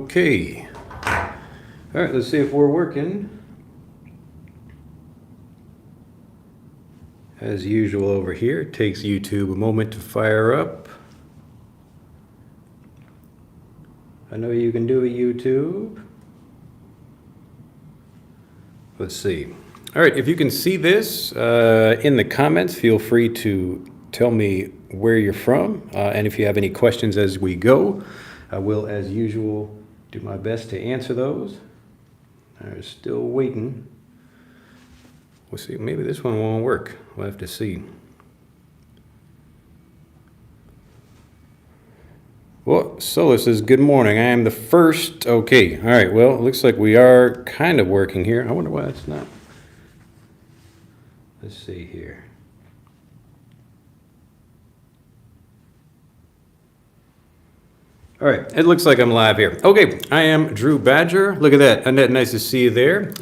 Okay. All right, let's see if we're working. As usual over here, it takes YouTube a moment to fire up. I know you can do it, YouTube. Let's see. All right, if you can see this in the comments, feel free to tell me where you're from. And if you have any questions as we go, I will, as usual, do my best to answer those. I'm still waiting. We'll see. Maybe this one won't work. We'll have to see. Well, Sola says, good morning. I am the first. Okay. All right. Well, it looks like we are kind of working here. I wonder why it's not. Let's see here. All right, it looks like I'm live here. Okay, I am Drew Badger. Look at that. Annette, nice to see you there.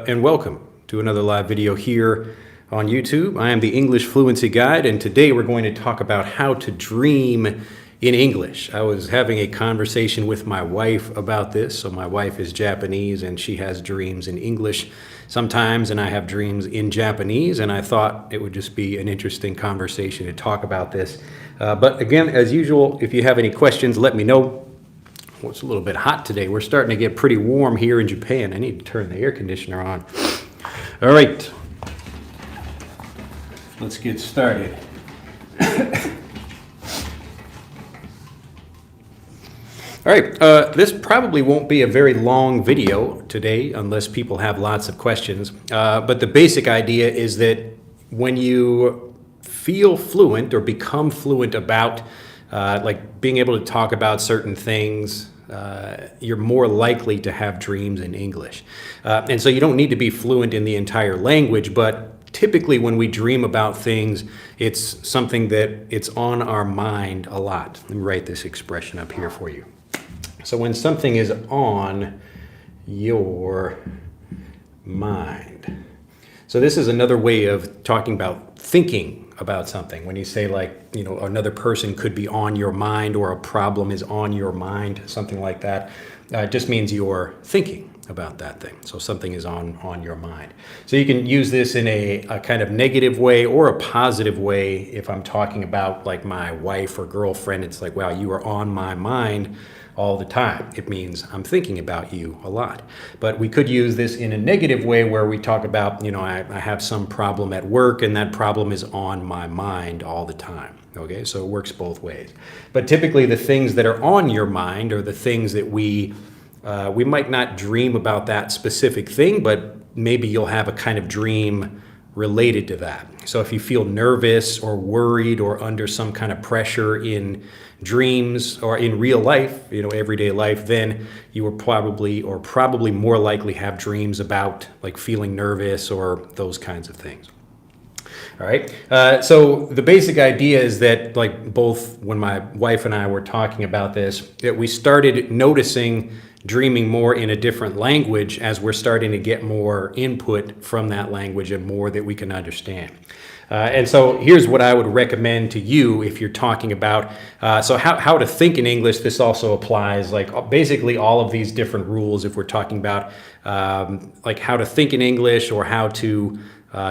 And welcome to another live video here on YouTube. I am the English Fluency Guide, and today we're going to talk about how to dream in English. I was having a conversation with my wife about this. So my wife is Japanese, and she has dreams in English sometimes, and I have dreams in Japanese, and I thought it would just be an interesting conversation to talk about this. But again, as usual, if you have any questions, let me know. Well, it's a little bit hot today. We're starting to get pretty warm here in Japan. I need to turn the air conditioner on. All right. Let's get started. All right, this probably won't be a very long video today unless people have lots of questions. But the basic idea is that when you feel fluent or become fluent about like being able to talk about certain things, you're more likely to have dreams in English. And so you don't need to be fluent in the entire language, but typically when we dream about things, it's something that it's on our mind a lot. Let me write this expression up here for you. So when something is on your mind. So this is another way of talking about thinking about something. When you say, like, you know, another person could be on your mind, or a problem is on your mind, something like that, it just means you're thinking about that thing. So something is on your mind. So you can use this in a kind of negative way or a positive way. If I'm talking about like my wife or girlfriend, it's like, wow, you are on my mind all the time. It means I'm thinking about you a lot. But we could use this in a negative way where we talk about, you know, I have some problem at work and that problem is on my mind all the time. Okay, so it works both ways. But typically the things that are on your mind are the things that we might not dream about that specific thing, but maybe you'll have a kind of dream related to that. So if you feel nervous or worried or under some kind of pressure in dreams or in real life, you know, everyday life, then you will probably more likely have dreams about like feeling nervous or those kinds of things. All right. So the basic idea is that, like, both when my wife and I were talking about this, that we started noticing dreaming more in a different language as we're starting to get more input from that language and more that we can understand. And so here's what I would recommend to you if you're talking about, so how to think in English. This also applies, like, basically all of these different rules if we're talking about like how to think in English or how to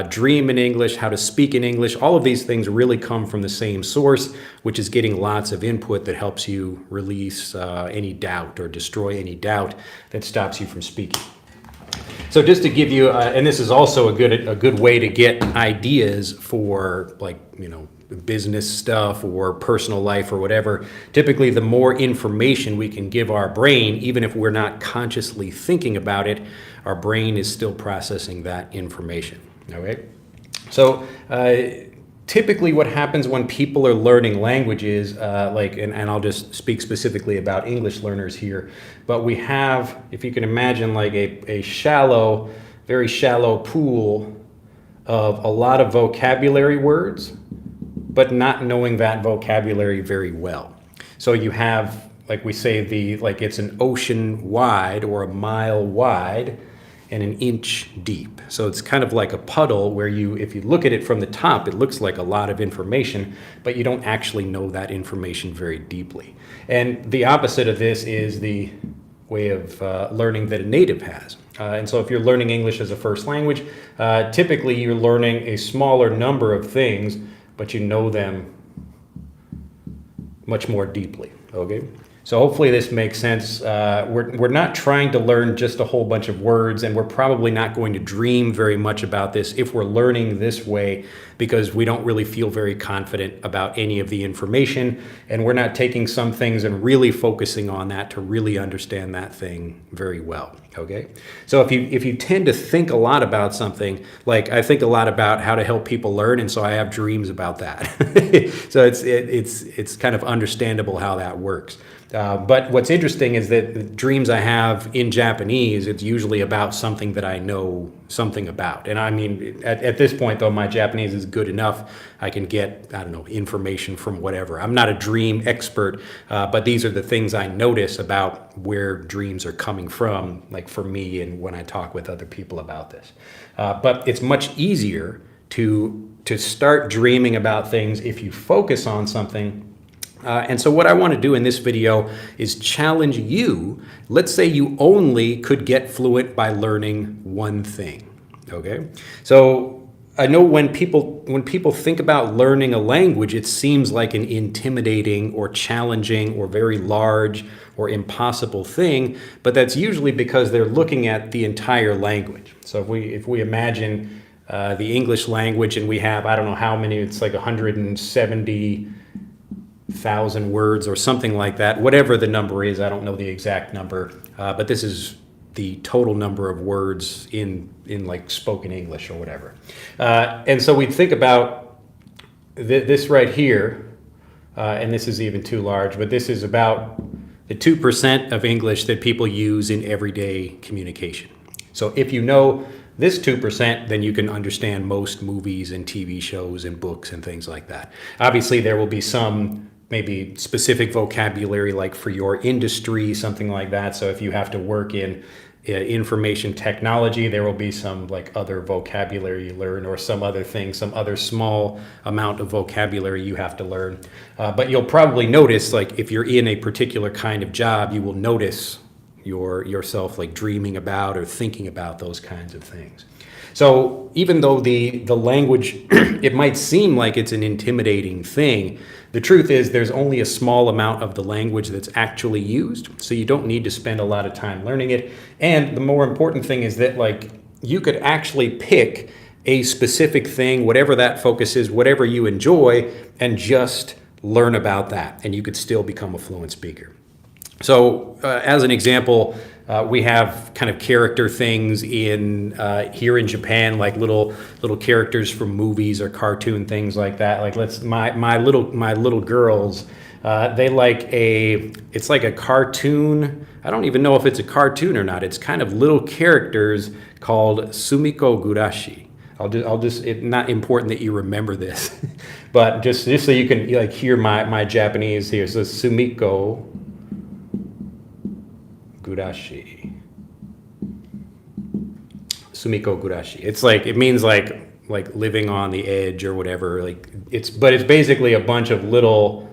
dream in English, how to speak in English. All of these things really come from the same source, which is getting lots of input that helps you release any doubt or destroy any doubt that stops you from speaking. So just to give you, and this is also a good way to get ideas for, like, you know, business stuff or personal life or whatever. Typically, the more information we can give our brain, even if we're not consciously thinking about it, our brain is still processing that information. Okay, so typically what happens when people are learning languages, and I'll just speak specifically about English learners here, but we have, if you can imagine, like a shallow, very shallow pool of a lot of vocabulary words, but not knowing that vocabulary very well. So you have, like we say, it's an ocean wide or a mile wide and an inch deep. So it's kind of like a puddle where if you look at it from the top, it looks like a lot of information, but you don't actually know that information very deeply. And the opposite of this is way of learning that a native has. And so if you're learning English as a first language, typically you're learning a smaller number of things, but you know them much more deeply, okay? So hopefully this makes sense. We're not trying to learn just a whole bunch of words, and we're probably not going to dream very much about this if we're learning this way, because we don't really feel very confident about any of the information, and we're not taking some things and really focusing on that to really understand that thing very well, okay? So if you tend to think a lot about something, like I think a lot about how to help people learn, and so I have dreams about that. So it's kind of understandable how that works. But what's interesting is that the dreams I have in Japanese, it's usually about something that I know something about. And I mean, at this point, though, my Japanese is good enough. I can get, I don't know, information from whatever. I'm not a dream expert, but these are the things I notice about where dreams are coming from, like for me and when I talk with other people about this. But it's much easier to start dreaming about things if you focus on something. And so what I want to do in this video is challenge you. Let's say you only could get fluent by learning one thing, okay? So I know when people think about learning a language, it seems like an intimidating or challenging or very large or impossible thing, but that's usually because they're looking at the entire language. So if we imagine the English language, and we have, I don't know how many, it's like 170,000 words or something like that, whatever the number is, I don't know the exact number, but this is the total number of words in like spoken English or whatever. And so we think about this right here, and this is even too large, but this is about the 2% of English that people use in everyday communication. So if you know this 2%, then you can understand most movies and TV shows and books and things like that. Obviously, there will be some maybe specific vocabulary like for your industry, something like that. So if you have to work in information technology, there will be some like other vocabulary you learn, or some other thing, some other small amount of vocabulary you have to learn. But you'll probably notice, like if you're in a particular kind of job, you will notice yourself like dreaming about or thinking about those kinds of things. So even though the language, it might seem like it's an intimidating thing, the truth is there's only a small amount of the language that's actually used, so you don't need to spend a lot of time learning it. And the more important thing is that like you could actually pick a specific thing, whatever that focus is, whatever you enjoy, and just learn about that, and you could still become a fluent speaker. So as an example, we have kind of character things in here in Japan, like little characters from movies or cartoon things like that. Like my little girls, they like it's like a cartoon. I don't even know if it's a cartoon or not. It's kind of little characters called Sumiko Gurashi. It's not important that you remember this, but just so you can like hear my Japanese here. So Sumiko Gurashi. Sumiko Gurashi. It's like, it means like living on the edge or whatever. Like it's basically a bunch of little,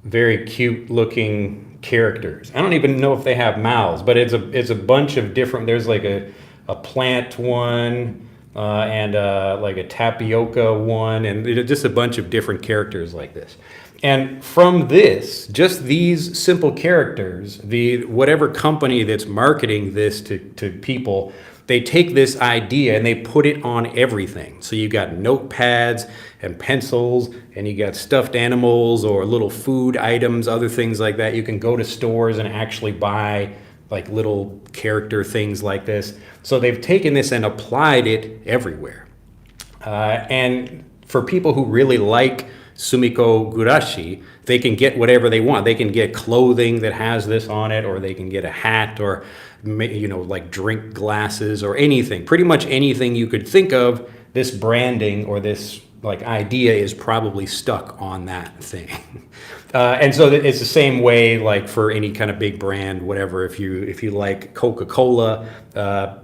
very cute looking characters. I don't even know if they have mouths, but it's a bunch of different. There's like a plant one, and like a tapioca one, and just a bunch of different characters like this. And from this, just these simple characters, whatever company that's marketing this to people, they take this idea and they put it on everything. So you got notepads and pencils, and you got stuffed animals or little food items, other things like that. You can go to stores and actually buy like little character things like this. So they've taken this and applied it everywhere. And for people who really like Sumiko Gurashi, they can get whatever they want. They can get clothing that has this on it, or they can get a hat, or like drink glasses or anything. Pretty much anything you could think of, this branding or this like idea is probably stuck on that thing. And so it's the same way like for any kind of big brand, whatever. If you like Coca-Cola,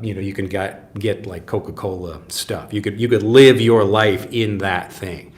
you can get like Coca-Cola stuff. You could live your life in that thing.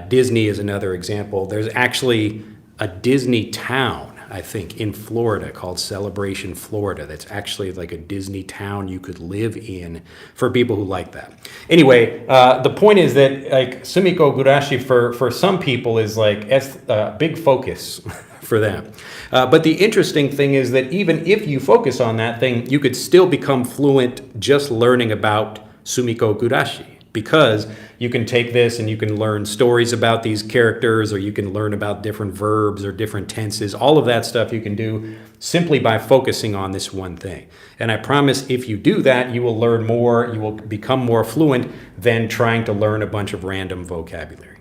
Disney is another example. There's actually a Disney town I think, in Florida called Celebration, Florida. That's actually like a Disney town you could live in for people who like that. Anyway, the point is that like sumiko gurashi for some people is like a big focus for them. But the interesting thing is that even if you focus on that thing, you could still become fluent just learning about sumiko gurashi. Because you can take this and you can learn stories about these characters, or you can learn about different verbs or different tenses. All of that stuff you can do simply by focusing on this one thing. And I promise if you do that, you will learn more, you will become more fluent than trying to learn a bunch of random vocabulary.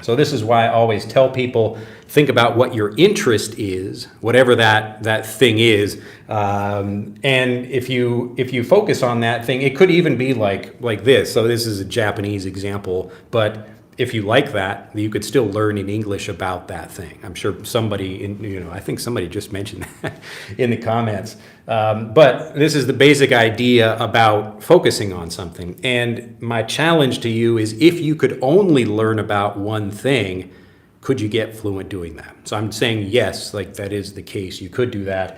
So this is why I always tell people, think about what your interest is, whatever that thing is, and if you focus on that thing, it could even be like this. So this is a Japanese example, but if you like that, you could still learn in English about that thing. I'm sure somebody, I think somebody just mentioned that in the comments. But this is the basic idea about focusing on something. And my challenge to you is if you could only learn about one thing, could you get fluent doing that? So I'm saying yes, like that is the case. You could do that.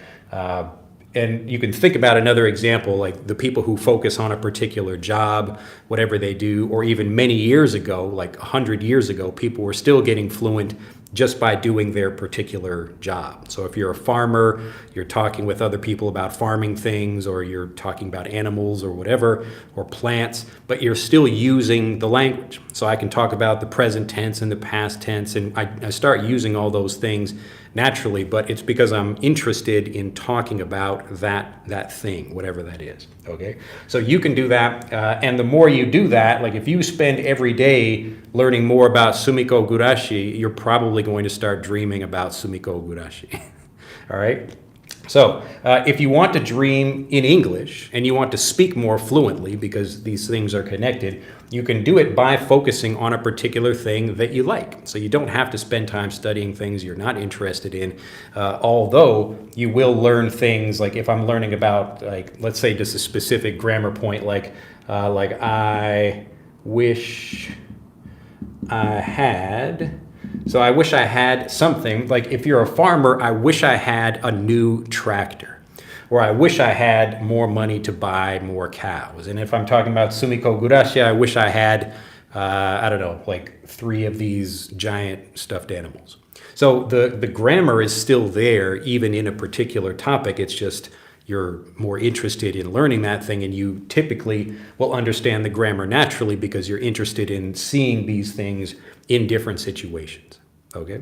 And you can think about another example, like the people who focus on a particular job, whatever they do, or even many years ago, like 100 years ago, people were still getting fluent just by doing their particular job. So if you're a farmer, you're talking with other people about farming things, or you're talking about animals or whatever, or plants, but you're still using the language. So I can talk about the present tense and the past tense, and I start using all those things naturally, but it's because I'm interested in talking about that thing, whatever that is, okay? So you can do that, and the more you do that, like if you spend every day learning more about sumiko gurashi, you're probably going to start dreaming about sumiko gurashi, all right? So if you want to dream in English and you want to speak more fluently, because these things are connected, you can do it by focusing on a particular thing that you like. So you don't have to spend time studying things you're not interested in, although you will learn things like if I'm learning about, like, let's say just a specific grammar point, like I wish I had. So I wish I had something, like if you're a farmer, I wish I had a new tractor, or I wish I had more money to buy more cows. And if I'm talking about sumiko gurashi, I wish I had, I don't know, like 3 of these giant stuffed animals. So the grammar is still there, even in a particular topic. It's just you're more interested in learning that thing, and you typically will understand the grammar naturally because you're interested in seeing these things in different situations, okay?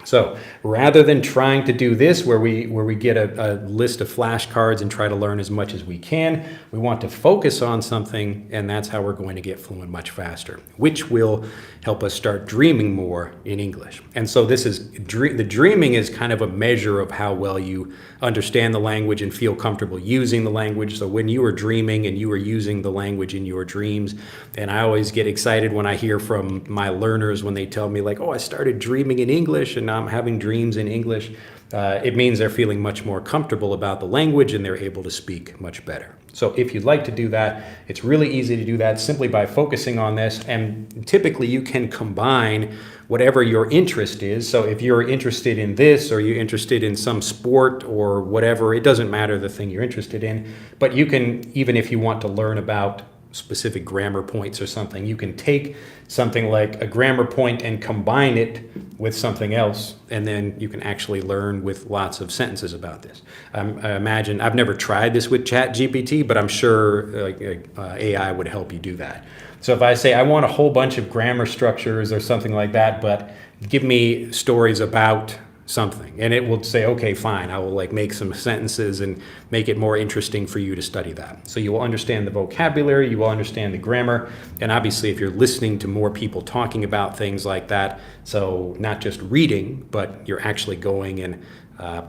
So rather than trying to do this where we get a list of flashcards and try to learn as much as we can, we want to focus on something, and that's how we're going to get fluent much faster, which will help us start dreaming more in English. And so this is the dreaming is kind of a measure of how well you understand the language and feel comfortable using the language. So when you are dreaming and you are using the language in your dreams, and I always get excited when I hear from my learners when they tell me like, oh, I started dreaming in English and now I'm having dreams in English. It means they're feeling much more comfortable about the language and they're able to speak much better. So if you'd like to do that, it's really easy to do that simply by focusing on this. And typically you can combine whatever your interest is. So if you're interested in this, or you're interested in some sport or whatever, it doesn't matter the thing you're interested in. But you can, even if you want to learn about specific grammar points or something, you can take something like a grammar point and combine it with something else, and then you can actually learn with lots of sentences about this. I imagine, I've never tried this with ChatGPT, but I'm sure AI would help you do that. So if I say I want a whole bunch of grammar structures or something like that, but give me stories about something, and it will say, okay, fine, I will like make some sentences and make it more interesting for you to study that. So you will understand the vocabulary, you will understand the grammar, and obviously if you're listening to more people talking about things like that, so not just reading, but you're actually going and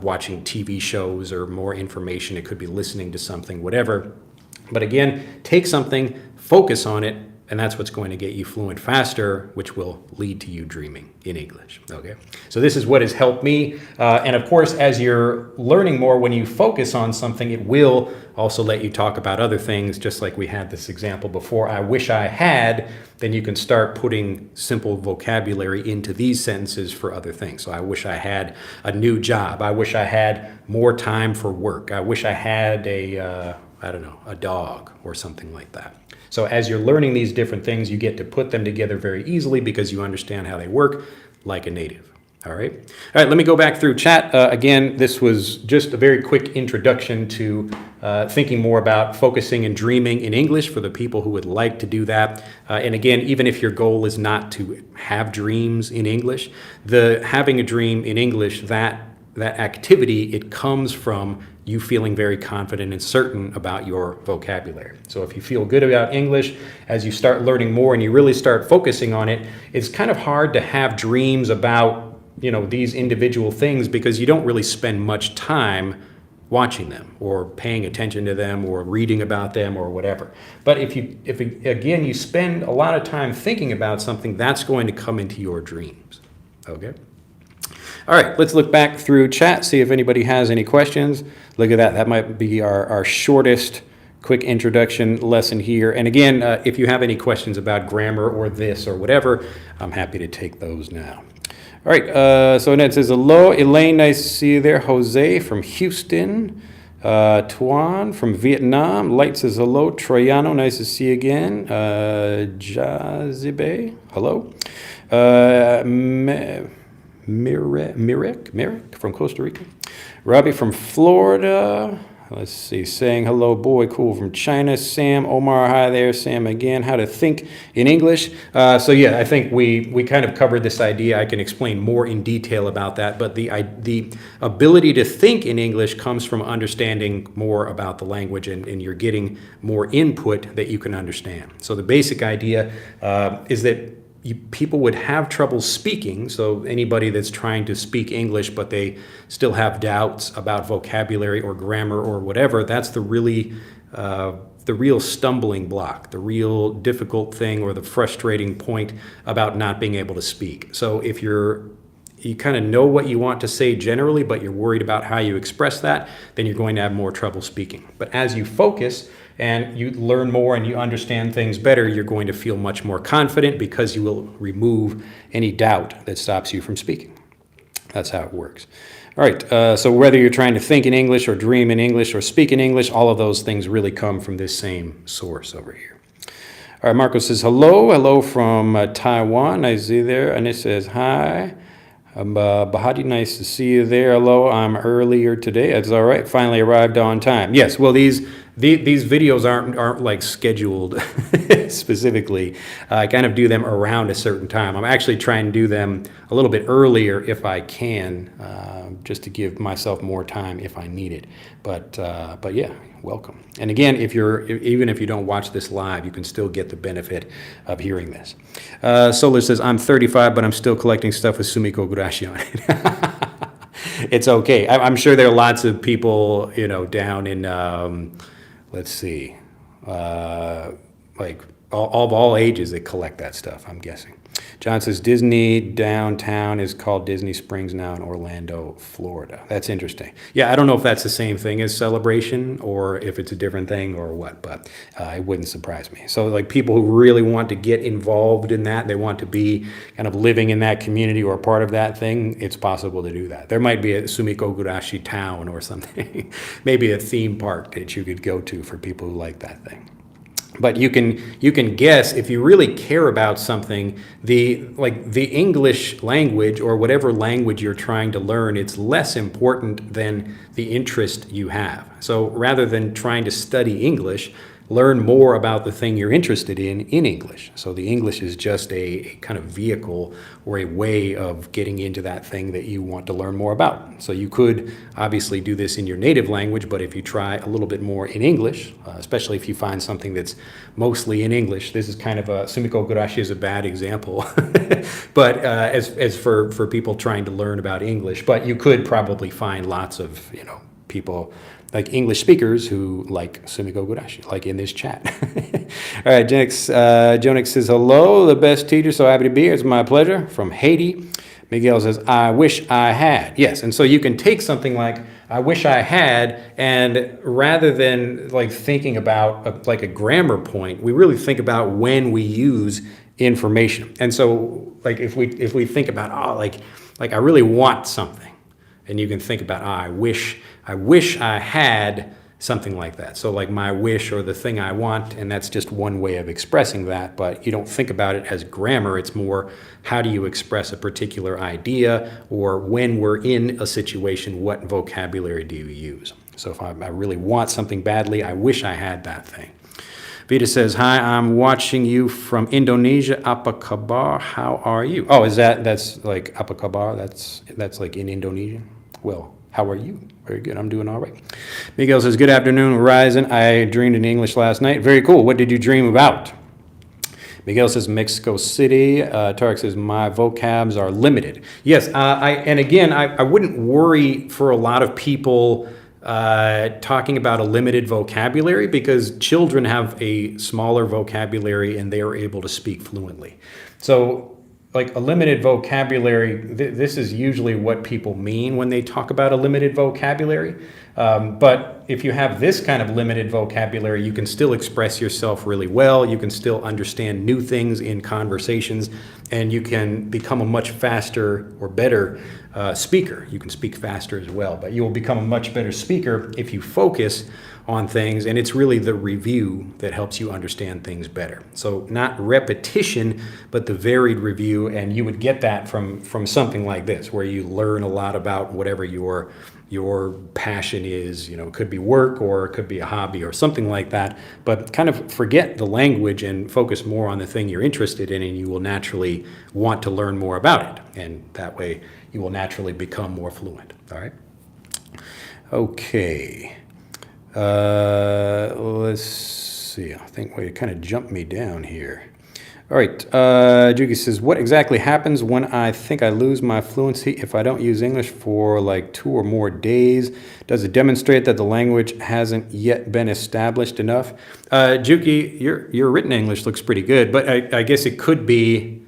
watching TV shows or more information, it could be listening to something, whatever. But again, take something, focus on it, and that's what's going to get you fluent faster, which will lead to you dreaming in English. Okay, so this is what has helped me. And of course, as you're learning more, when you focus on something, it will also let you talk about other things, just like we had this example before. I wish I had, then you can start putting simple vocabulary into these sentences for other things. So I wish I had a new job. I wish I had more time for work. I wish I had a dog or something like that. So as you're learning these different things, you get to put them together very easily because you understand how they work like a native. All right, let me go back through chat. Again, this was just a very quick introduction to thinking more about focusing and dreaming in English for the people who would like to do that. And again, even if your goal is not to have dreams in English, having a dream in English, that activity, it comes from you feeling very confident and certain about your vocabulary. So if you feel good about English, as you start learning more and you really start focusing on it, it's kind of hard to have dreams about, these individual things because you don't really spend much time watching them or paying attention to them or reading about them or whatever. But if you spend a lot of time thinking about something, that's going to come into your dreams. Okay? All right, let's look back through chat, see if anybody has any questions. Look at that. That might be our shortest quick introduction lesson here. And again, if you have any questions about grammar or this or whatever, I'm happy to take those now. All right, so Ned says, hello, Elaine, nice to see you there. Jose from Houston. Tuan from Vietnam. Light says, hello. Troyano, nice to see you again. Jazibe, hello. Merrick from Costa Rica. Robbie from Florida. Let's see, saying hello, boy, cool from China. Sam, Omar, hi there. Sam again, how to think in English. So yeah, I think we kind of covered this idea. I can explain more in detail about that, but the ability to think in English comes from understanding more about the language and you're getting more input that you can understand. So the basic idea is that people would have trouble speaking, so anybody that's trying to speak English but they still have doubts about vocabulary or grammar or whatever, that's the real stumbling block, the real difficult thing or the frustrating point about not being able to speak. So if you kind of know what you want to say generally, but you're worried about how you express that, then you're going to have more trouble speaking. But as you focus and you learn more and you understand things better, you're going to feel much more confident because you will remove any doubt that stops you from speaking. That's how it works. All right, so whether you're trying to think in English or dream in English or speak in English, all of those things really come from this same source over here. All right, Marco says, hello from Taiwan. I see there. And it says, hi. Bahati, nice to see you there. Hello, I'm earlier today. That's all right. Finally arrived on time. Yes, well, these videos aren't like scheduled specifically. I kind of do them around a certain time. I'm actually trying to do them a little bit earlier if I can, just to give myself more time if I need it. But yeah, welcome. And again, even if you don't watch this live, you can still get the benefit of hearing this. Solar says, I'm 35, but I'm still collecting stuff with Sumiko Gurashi on it. It's okay. I'm sure there are lots of people, down in, let's see, like all ages that collect that stuff, I'm guessing. John says, Disney downtown is called Disney Springs now in Orlando, Florida. That's interesting. Yeah, I don't know if that's the same thing as Celebration or if it's a different thing or what, but it wouldn't surprise me. So like people who really want to get involved in that, they want to be kind of living in that community or part of that thing, it's possible to do that. There might be a Sumiko Gurashi town or something, maybe a theme park that you could go to for people who like that thing. But you can guess if you really care about something, the English language or whatever language you're trying to learn, it's less important than the interest you have. So rather than trying to study English, learn more about the thing you're interested in English. So the English is just a kind of vehicle or a way of getting into that thing that you want to learn more about. So you could obviously do this in your native language, but if you try a little bit more in English, especially if you find something that's mostly in English, this is kind of Sumiko Gurashi is a bad example, but as for people trying to learn about English, but you could probably find lots of, people like English speakers who like Sumiko Gurashi, like in this chat. All right, Jonix says, hello, the best teacher, so happy to be here. It's my pleasure. From Haiti. Miguel says, I wish I had. Yes, and so you can take something like, I wish I had, and rather than like thinking about like a grammar point, we really think about when we use information. And so like if we think about, like I really want something, and you can think about, I wish I had something like that. So like my wish or the thing I want, and that's just one way of expressing that, but you don't think about it as grammar. It's more, how do you express a particular idea, or when we're in a situation, what vocabulary do you use? So if I really want something badly, I wish I had that thing. Vita says, hi, I'm watching you from Indonesia, apa kabar, how are you? Oh, that's like apa kabar, that's like in Indonesian? Well, how are you? Very good, I'm doing all right. Miguel says, good afternoon, Horizon. I dreamed in English last night. Very cool, what did you dream about? Miguel says, Mexico City. Tarek says, my vocabs are limited. Yes, I wouldn't worry for a lot of people talking about a limited vocabulary, because children have a smaller vocabulary and they are able to speak fluently. So like a limited vocabulary, this is usually what people mean when they talk about a limited vocabulary. But if you have this kind of limited vocabulary, you can still express yourself really well. You can still understand new things in conversations, and you can become a much faster or better speaker. You can speak faster as well, but you will become a much better speaker if you focus on things, and it's really the review that helps you understand things better. So not repetition, but the varied review, and you would get that from something like this, where you learn a lot about whatever your passion is. You know, it could be work, or it could be a hobby or something like that, but kind of forget the language and focus more on the thing you're interested in, and you will naturally want to learn more about it, and that way you will naturally become more fluent. All right? Okay. Let's see. I think you kind of jumped me down here. All right. Jugi says, what exactly happens when I think I lose my fluency if I don't use English for like 2 or more days? Does it demonstrate that the language hasn't yet been established enough? Juki, your written English looks pretty good, but I guess it could be,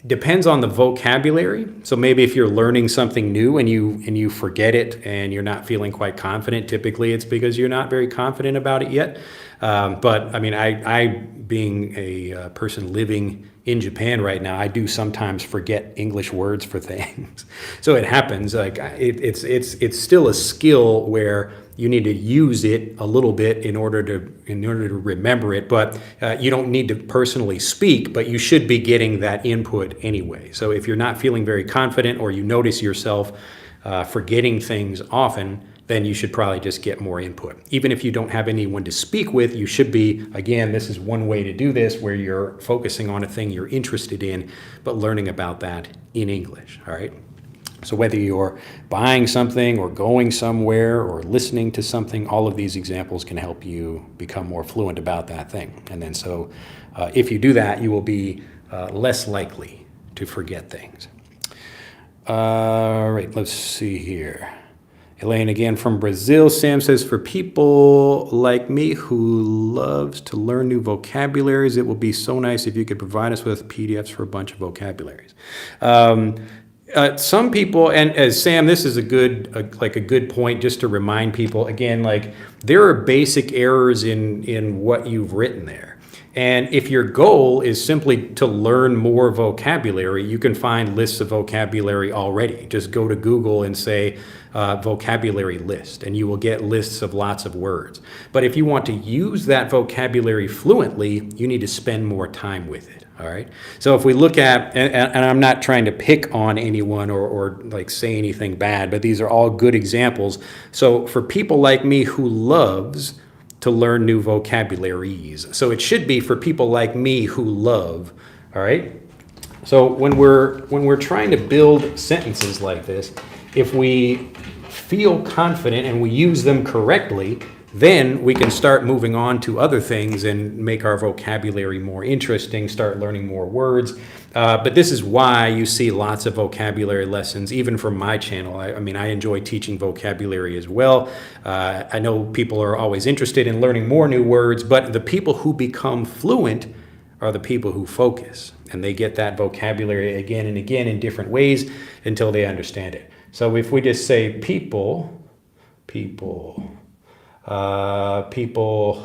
depends on the vocabulary. So maybe if you're learning something new and you forget it and you're not feeling quite confident, typically it's because you're not very confident about it yet. But I mean, I being a person living in Japan right now, I do sometimes forget English words for things. So it happens. Like it's still a skill where you need to use it a little bit in order to remember it, but you don't need to personally speak, but you should be getting that input anyway. So if you're not feeling very confident, or you notice yourself forgetting things often, then you should probably just get more input. Even if you don't have anyone to speak with, you should be, again, this is one way to do this, where you're focusing on a thing you're interested in, but learning about that in English, all right? So whether you're buying something or going somewhere or listening to something, all of these examples can help you become more fluent about that thing. And then so if you do that, you will be less likely to forget things. All right, let's see here. Elaine again from Brazil. Sam says, for people like me who loves to learn new vocabularies, it will be so nice if you could provide us with PDFs for a bunch of vocabularies. Some people, and as Sam, this is a good point just to remind people, again, like there are basic errors in what you've written there. And if your goal is simply to learn more vocabulary, you can find lists of vocabulary already. Just go to Google and say vocabulary list, and you will get lists of lots of words. But if you want to use that vocabulary fluently, you need to spend more time with it. All right. So if we look at, and I'm not trying to pick on anyone or like say anything bad, but these are all good examples. So for people like me who loves to learn new vocabularies, so it should be for people like me who love. All right. So when we're trying to build sentences like this, if we feel confident and we use them correctly, then we can start moving on to other things and make our vocabulary more interesting, start learning more words. But this is why you see lots of vocabulary lessons, even from my channel. I mean, I enjoy teaching vocabulary as well. I know people are always interested in learning more new words, but the people who become fluent are the people who focus. And they get that vocabulary again and again in different ways until they understand it. So if we just say people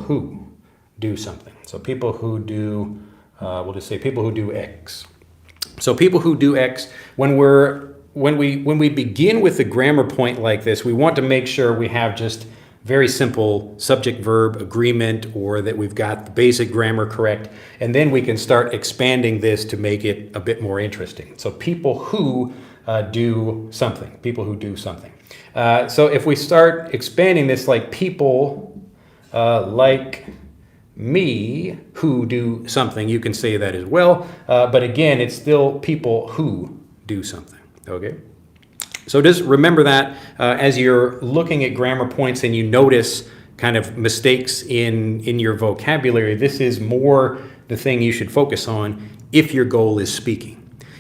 who do something. So people who do, we'll just say people who do X. So people who do X, when we begin with a grammar point like this, we want to make sure we have just very simple subject-verb agreement, or that we've got the basic grammar correct, and then we can start expanding this to make it a bit more interesting. So people who do something, people who do something. So if we start expanding this, like people like me who do something, you can say that as well. But again, it's still people who do something, okay? So just remember that as you're looking at grammar points and you notice kind of mistakes in your vocabulary, this is more the thing you should focus on if your goal is speaking.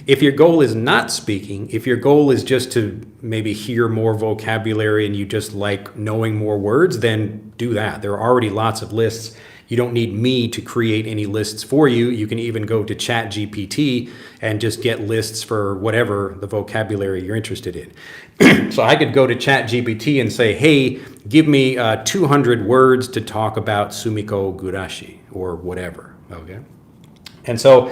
If your goal is not speaking, if your goal is just to maybe hear more vocabulary and you just like knowing more words, then do that. There are already lots of lists. You don't need me to create any lists for you. You can even go to ChatGPT and just get lists for whatever the vocabulary you're interested in. So I could go to ChatGPT and say, hey, give me 200 words to talk about sumiko gurashi or whatever, okay? And so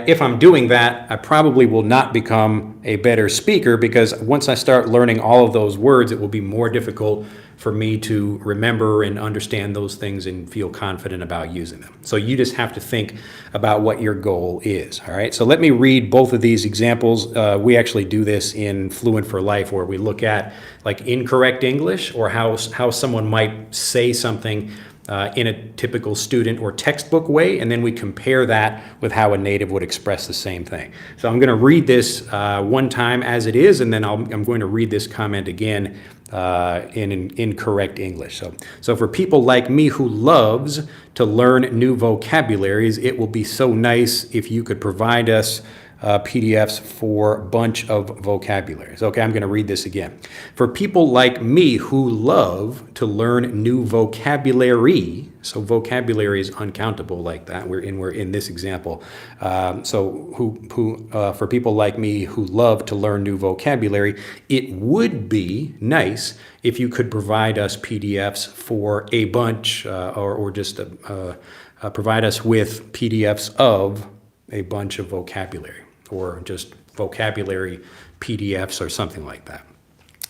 if I'm doing that, I probably will not become a better speaker, because once I start learning all of those words, it will be more difficult for me to remember and understand those things and feel confident about using them. So you just have to think about what your goal is, all right? So let me read both of these examples. We actually do this in Fluent for Life, where we look at like incorrect English, or how someone might say something in a typical student or textbook way, and then we compare that with how a native would express the same thing. So I'm going to read this one time as it is, and then I'm going to read this comment again in incorrect English. So for people like me who loves to learn new vocabularies, it will be so nice if you could provide us PDFs for a bunch of vocabularies. Okay, I'm going to read this again. For people like me who love to learn new vocabulary, so vocabulary is uncountable like that. We're in this example. For people like me who love to learn new vocabulary, it would be nice if you could provide us PDFs for a bunch, or just provide us with PDFs of a bunch of vocabulary, or just vocabulary PDFs or something like that.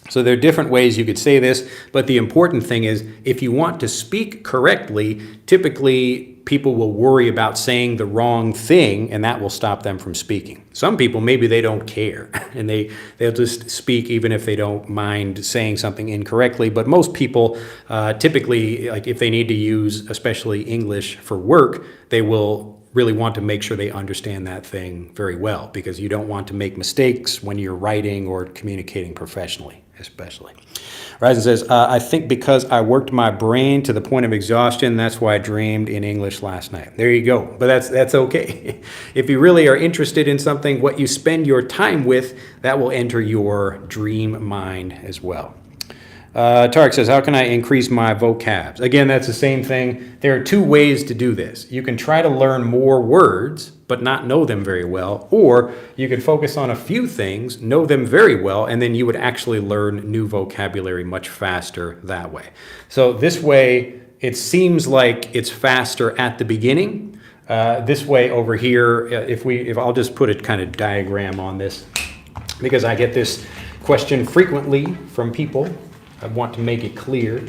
So there are different ways you could say this, but the important thing is, if you want to speak correctly, typically people will worry about saying the wrong thing, and that will stop them from speaking. Some people, maybe they don't care, and they'll just speak even if they don't mind saying something incorrectly. But most people, typically, like if they need to use especially English for work, they will really want to make sure they understand that thing very well, because you don't want to make mistakes when you're writing or communicating professionally, especially. Ryzen says, I think because I worked my brain to the point of exhaustion, that's why I dreamed in English last night. There you go. But that's okay. If you really are interested in something, what you spend your time with, that will enter your dream mind as well. Tarek says, how can I increase my vocabs? Again, that's the same thing. There are two ways to do this. You can try to learn more words, but not know them very well, or you could focus on a few things, know them very well, and then you would actually learn new vocabulary much faster that way. So this way, it seems like it's faster at the beginning. This way over here, if I'll just put a kind of diagram on this, because I get this question frequently from people. I want to make it clear.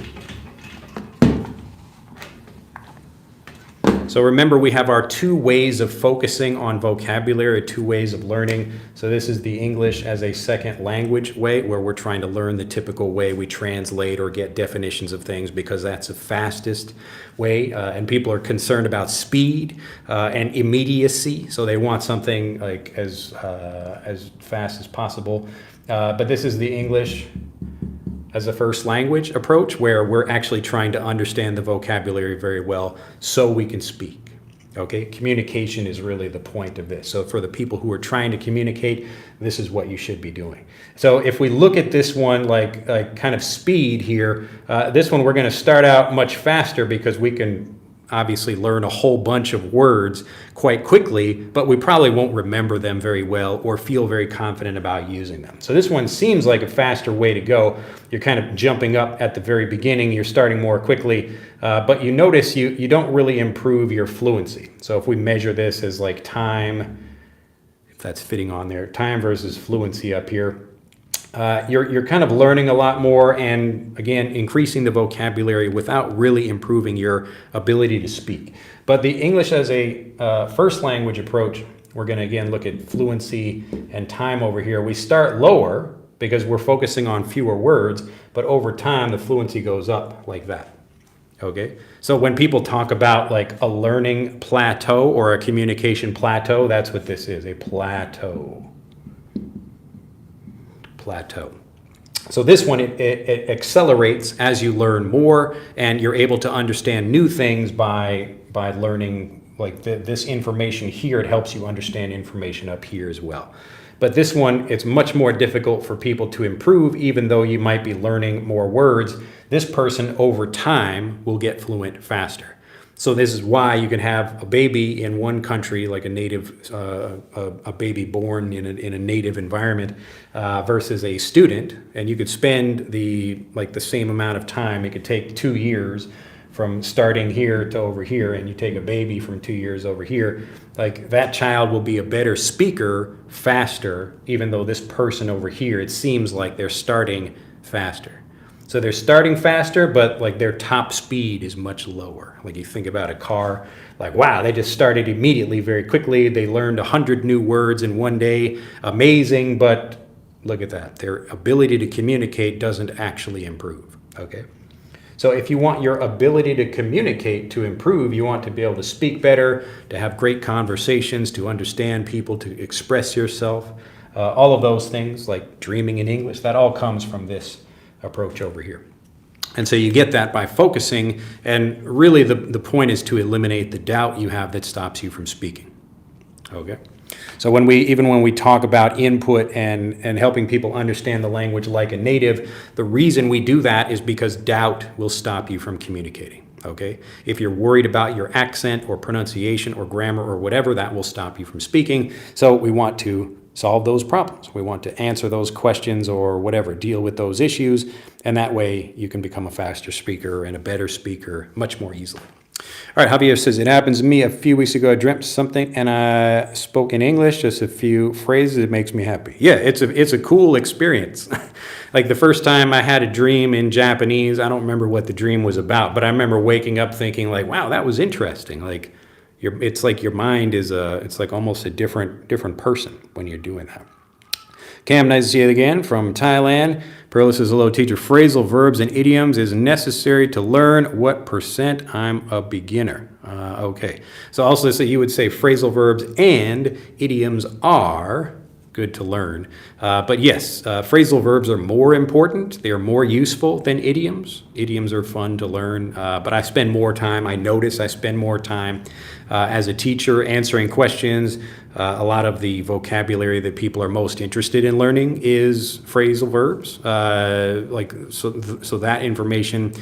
So remember, we have our two ways of focusing on vocabulary, two ways of learning. So this is the English as a second language way, where we're trying to learn the typical way we translate or get definitions of things, because that's the fastest way. And people are concerned about speed and immediacy. So they want something like as fast as possible. But this is the English as a first language approach, where we're actually trying to understand the vocabulary very well so we can speak. Okay, communication is really the point of this. So for the people who are trying to communicate, this is what you should be doing. So if we look at this one like kind of speed here, this one we're going to start out much faster because we can obviously learn a whole bunch of words quite quickly, but we probably won't remember them very well or feel very confident about using them. So this one seems like a faster way to go. You're kind of jumping up at the very beginning, you're starting more quickly, but you notice you don't really improve your fluency. So if we measure this as like time, if that's fitting on there, time versus fluency up here, you're kind of learning a lot more and, again, increasing the vocabulary without really improving your ability to speak. But the English as a first language approach, we're going to, again, look at fluency and time over here. We start lower because we're focusing on fewer words, but over time, the fluency goes up like that. Okay, so when people talk about like a learning plateau or a communication plateau, that's what this is, a plateau. So this one, it accelerates as you learn more, and you're able to understand new things by learning like this information here. It helps you understand information up here as well. But this one, it's much more difficult for people to improve, even though you might be learning more words. This person over time will get fluent faster. So this is why you can have a baby in one country, like a native, a baby born in a native environment, versus a student, and you could spend the same amount of time. It could take 2 years from starting here to over here, and you take a baby from 2 years over here. Like that child will be a better speaker faster, even though this person over here, it seems like they're starting faster. So they're starting faster, but like their top speed is much lower. Like you think about a car, like, wow, they just started immediately very quickly. They learned 100 new words in one day. Amazing, but look at that. Their ability to communicate doesn't actually improve, okay? So if you want your ability to communicate to improve, you want to be able to speak better, to have great conversations, to understand people, to express yourself, all of those things like dreaming in English, that all comes from this approach over here. And so you get that by focusing, and really the point is to eliminate the doubt you have that stops you from speaking. Okay? So when we talk about input and helping people understand the language like a native, the reason we do that is because doubt will stop you from communicating. Okay? If you're worried about your accent or pronunciation or grammar or whatever, that will stop you from speaking. So we want to solve those problems. We want to answer those questions or whatever, deal with those issues, and that way you can become a faster speaker and a better speaker much more easily. All right, Javier says, it happens to me a few weeks ago. I dreamt something and I spoke in English, just a few phrases. It makes me happy. Yeah, it's a cool experience. Like the first time I had a dream in Japanese, I don't remember what the dream was about, but I remember waking up thinking like, wow, that was interesting. Like, it's like your mind is it's like almost a different person when you're doing that. Cam, nice to see you again from Thailand. Perla says, hello, teacher. Phrasal verbs and idioms is necessary to learn. What percent? I'm a beginner. Okay. So also you would say phrasal verbs and idioms are good to learn. But yes, phrasal verbs are more important. They are more useful than idioms. Idioms are fun to learn, but I spend more time. I notice I spend more time as a teacher answering questions. A lot of the vocabulary that people are most interested in learning is phrasal verbs. So that information,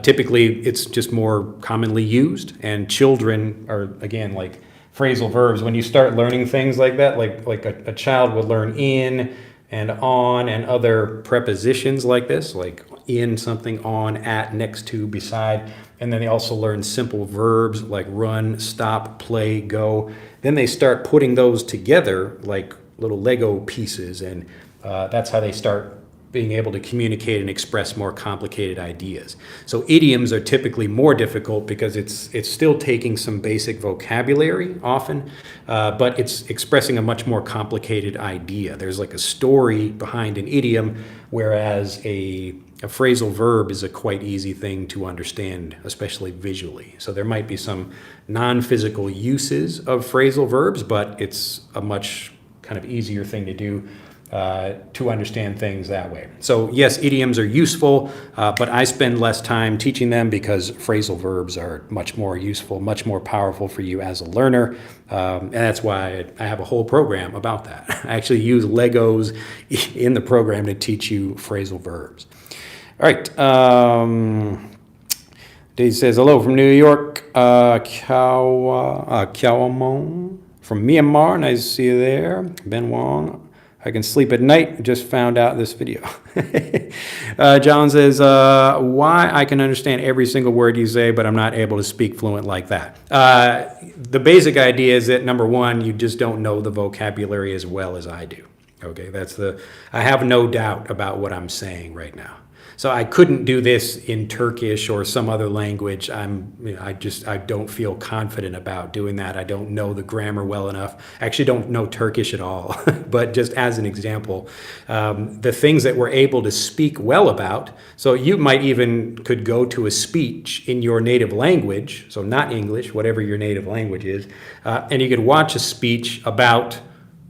typically it's just more commonly used, and children are, again, like phrasal verbs. When you start learning things like that, like a child would learn in and on and other prepositions like this, like in something, on, at, next to, beside. And then they also learn simple verbs like run, stop, play, go. Then they start putting those together like little Lego pieces, and that's how they start being able to communicate and express more complicated ideas. So idioms are typically more difficult because it's still taking some basic vocabulary often, but it's expressing a much more complicated idea. There's like a story behind an idiom, whereas a phrasal verb is a quite easy thing to understand, especially visually. So there might be some non-physical uses of phrasal verbs, but it's a much kind of easier thing to do to understand things that way. So yes, idioms are useful, but I spend less time teaching them because phrasal verbs are much more useful, much more powerful for you as a learner. And that's why I have a whole program about that. I actually use Legos in the program to teach you phrasal verbs. All right. Dave says, hello from New York. Kiawamon from Myanmar. Nice to see you there. Ben Wong. I can sleep at night. Just found out this video. John says, why I can understand every single word you say, but I'm not able to speak fluent like that. The basic idea is that, number one, you just don't know the vocabulary as well as I do. Okay, I have no doubt about what I'm saying right now. So I couldn't do this in Turkish or some other language. I don't feel confident about doing that. I don't know the grammar well enough. I actually don't know Turkish at all. But just as an example, the things that we're able to speak well about, so you might even could go to a speech in your native language, so not English, whatever your native language is, and you could watch a speech about,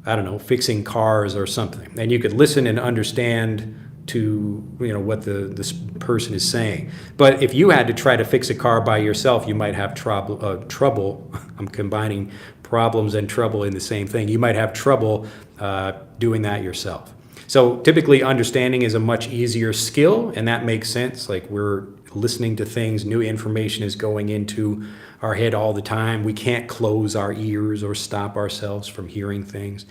I don't know, fixing cars or something. And you could listen and understand to what this person is saying. But if you had to try to fix a car by yourself, you might have trouble. I'm combining problems and trouble in the same thing. You might have trouble doing that yourself. So typically understanding is a much easier skill, and that makes sense. Like, we're listening to things, new information is going into our head all the time. We can't close our ears or stop ourselves from hearing things.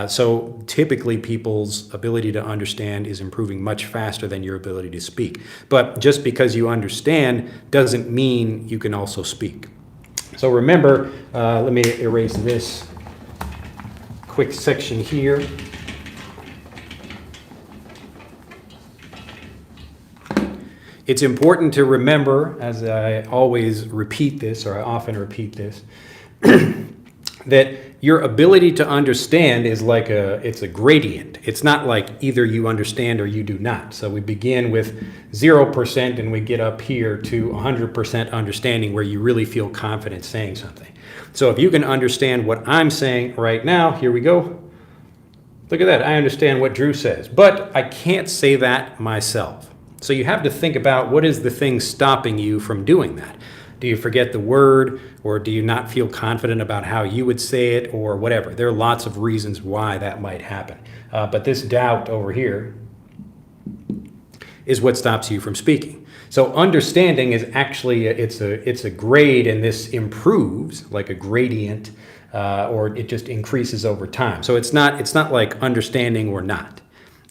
So typically people's ability to understand is improving much faster than your ability to speak. But just because you understand doesn't mean you can also speak. So remember, let me erase this quick section here. It's important to remember, as I always repeat this, or I often repeat this, that your ability to understand is it's a gradient. It's not like either you understand or you do not. So we begin with 0% and we get up here to 100% understanding where you really feel confident saying something. So if you can understand what I'm saying right now, here we go. Look at that, I understand what Drew says, but I can't say that myself. So you have to think about, what is the thing stopping you from doing that? Do you forget the word, or do you not feel confident about how you would say it, or whatever? There are lots of reasons why that might happen. But this doubt over here is what stops you from speaking. So understanding is actually, it's a grade, and this improves like a gradient, or it just increases over time. So it's not like understanding or not.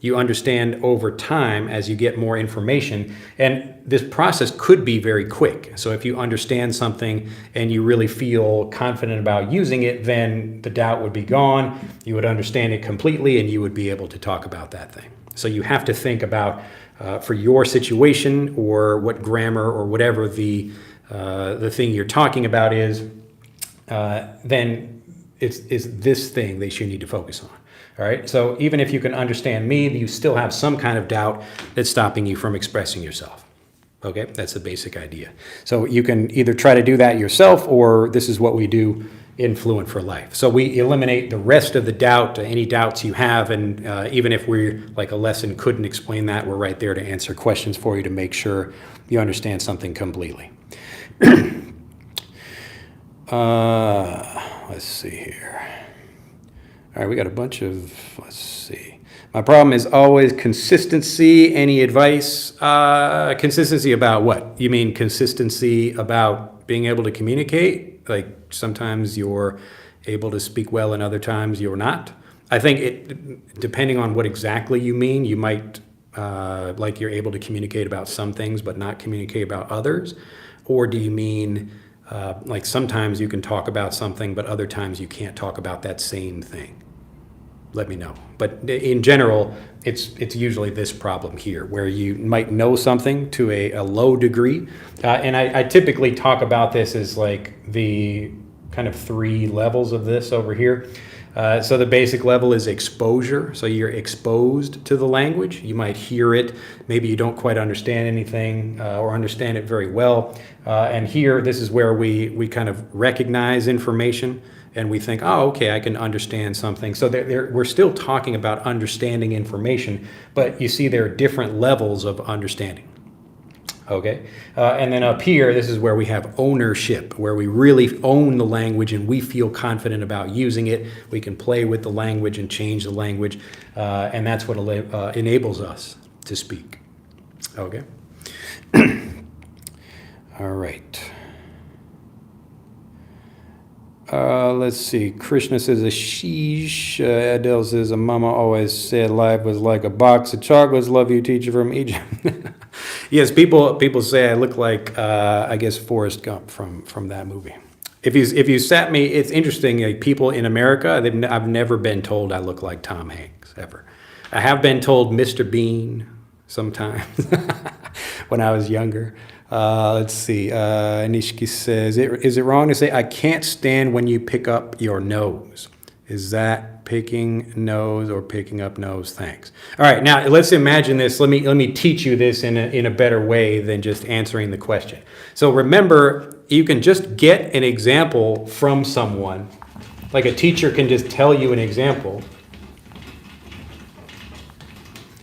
You understand over time as you get more information, and this process could be very quick. So if you understand something and you really feel confident about using it, then the doubt would be gone, you would understand it completely, and you would be able to talk about that thing. So you have to think about, for your situation, or what grammar or whatever the thing you're talking about is, then it's this thing that you need to focus on. All right, so even if you can understand me, you still have some kind of doubt that's stopping you from expressing yourself. Okay, that's the basic idea. So you can either try to do that yourself, or this is what we do in Fluent for Life. So we eliminate the rest of the doubt, any doubts you have, and even if we're like a lesson couldn't explain that, we're right there to answer questions for you to make sure you understand something completely. Let's see here. All right, we got a bunch of, let's see. My problem is always consistency. Any advice? Consistency about what? You mean consistency about being able to communicate? Like sometimes you're able to speak well and other times you're not? I think it, depending on what exactly you mean, you might, like you're able to communicate about some things but not communicate about others. Or do you mean like sometimes you can talk about something but other times you can't talk about that same thing? Let me know. But in general, it's usually this problem here, where you might know something to a low degree. And I typically talk about this as like the kind of 3 levels of this over here. So the basic level is exposure. So you're exposed to the language. You might hear it. Maybe you don't quite understand anything or understand it very well. And here, this is where we kind of recognize information. and we think, oh, okay, I can understand something. So we're still talking about understanding information, but you see there are different levels of understanding. Okay, and then up here, this is where we have ownership, where we really own the language and we feel confident about using it. We can play with the language and change the language, and that's what enables us to speak. Okay. All right. Let's see. Krishna says a sheesh. Adele says a mama always said life was like a box of chocolates. Love you, teacher from Egypt. Yes, people say I look like I guess Forrest Gump from that movie. If you sat me, it's interesting. Like people in America, I've never been told I look like Tom Hanks ever. I have been told Mr. Bean sometimes when I was younger. Let's see. Nishiki says, is it wrong to say, I can't stand when you pick up your nose? Is that picking nose or picking up nose? Thanks. All right, now let's imagine this. Let me teach you this in a better way than just answering the question. So remember, you can just get an example from someone. Like a teacher can just tell you an example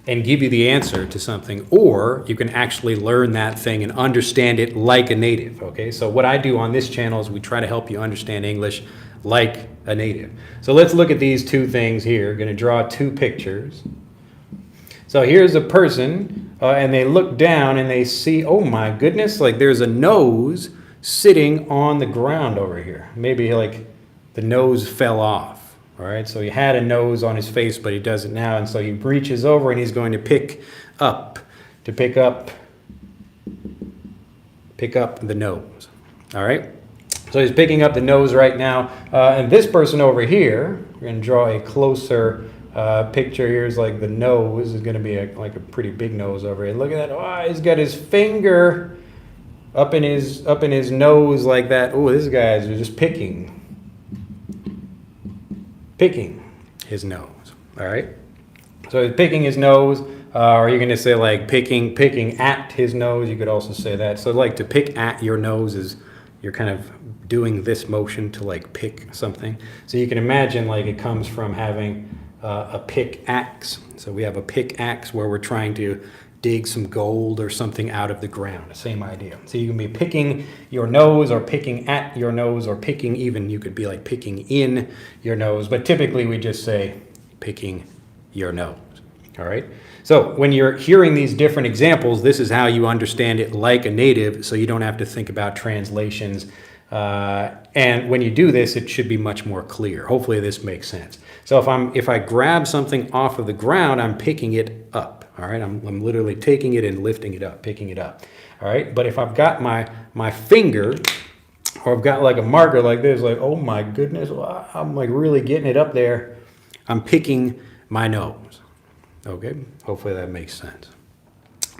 and give you the answer to something, or you can actually learn that thing and understand it like a native, okay? So what I do on this channel is we try to help you understand English like a native. So let's look at these two things here. I'm gonna draw two pictures. So here's a person, and they look down and they see, oh my goodness, like there's a nose sitting on the ground over here. Maybe like the nose fell off. All right, so he had a nose on his face, but he doesn't now, and so he reaches over and he's going to pick up the nose. All right, so he's picking up the nose right now, and this person over here, we're going to draw a closer picture. Here's like the nose is going to be like a pretty big nose over here. Look at that! Oh, he's got his finger up in his nose like that. Oh, this guy's just picking his nose. All right, so he's picking his nose, or you're going to say like picking at his nose. You could also say that. So like to pick at your nose is you're kind of doing this motion to like pick something. So you can imagine like it comes from having a pickaxe. So we have a pickaxe where we're trying to dig some gold or something out of the ground. Same idea. So you can be picking your nose or picking at your nose or picking even, you could be like picking in your nose, but typically we just say picking your nose. All right. So when you're hearing these different examples, this is how you understand it like a native, so you don't have to think about translations. And when you do this, it should be much more clear. Hopefully this makes sense. So if I grab something off of the ground, I'm picking it up. All right, I'm literally taking it and lifting it up, picking it up. All right, but if I've got my finger, or I've got like a marker like this, like, oh my goodness, I'm like really getting it up there, I'm picking my nose. Okay, hopefully that makes sense.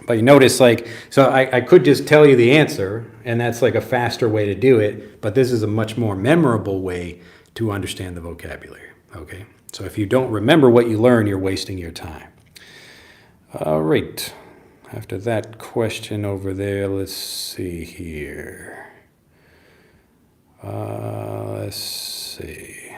But you notice, like, so I could just tell you the answer, and that's like a faster way to do it, but this is a much more memorable way to understand the vocabulary. Okay, so if you don't remember what you learn, you're wasting your time. All right, after that question over there, let's see here. Let's see.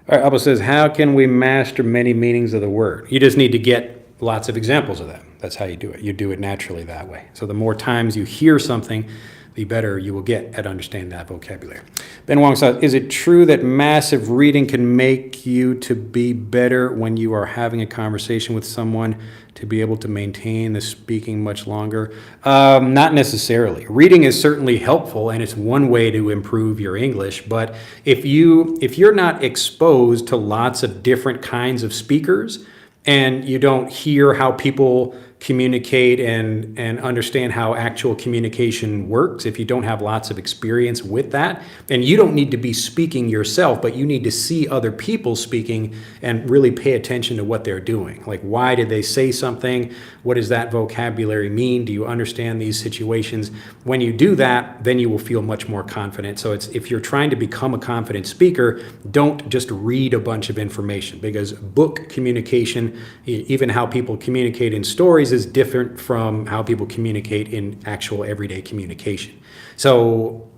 All right, Abba says, how can we master many meanings of the word? You just need to get lots of examples of that. That's how you do it. You do it naturally that way. So the more times you hear something, the better you will get at understanding that vocabulary. Ben Wong says, is it true that massive reading can make you to be better when you are having a conversation with someone to be able to maintain the speaking much longer? Not necessarily. Reading is certainly helpful, and it's one way to improve your English. But if you're not exposed to lots of different kinds of speakers, and you don't hear how people communicate and understand how actual communication works, if you don't have lots of experience with that, and you don't need to be speaking yourself, but you need to see other people speaking and really pay attention to what they're doing. Like, why did they say something? What does that vocabulary mean? Do you understand these situations? When you do that, then you will feel much more confident. So if you're trying to become a confident speaker, don't just read a bunch of information, because book communication, even how people communicate in stories, is different from how people communicate in actual everyday communication. So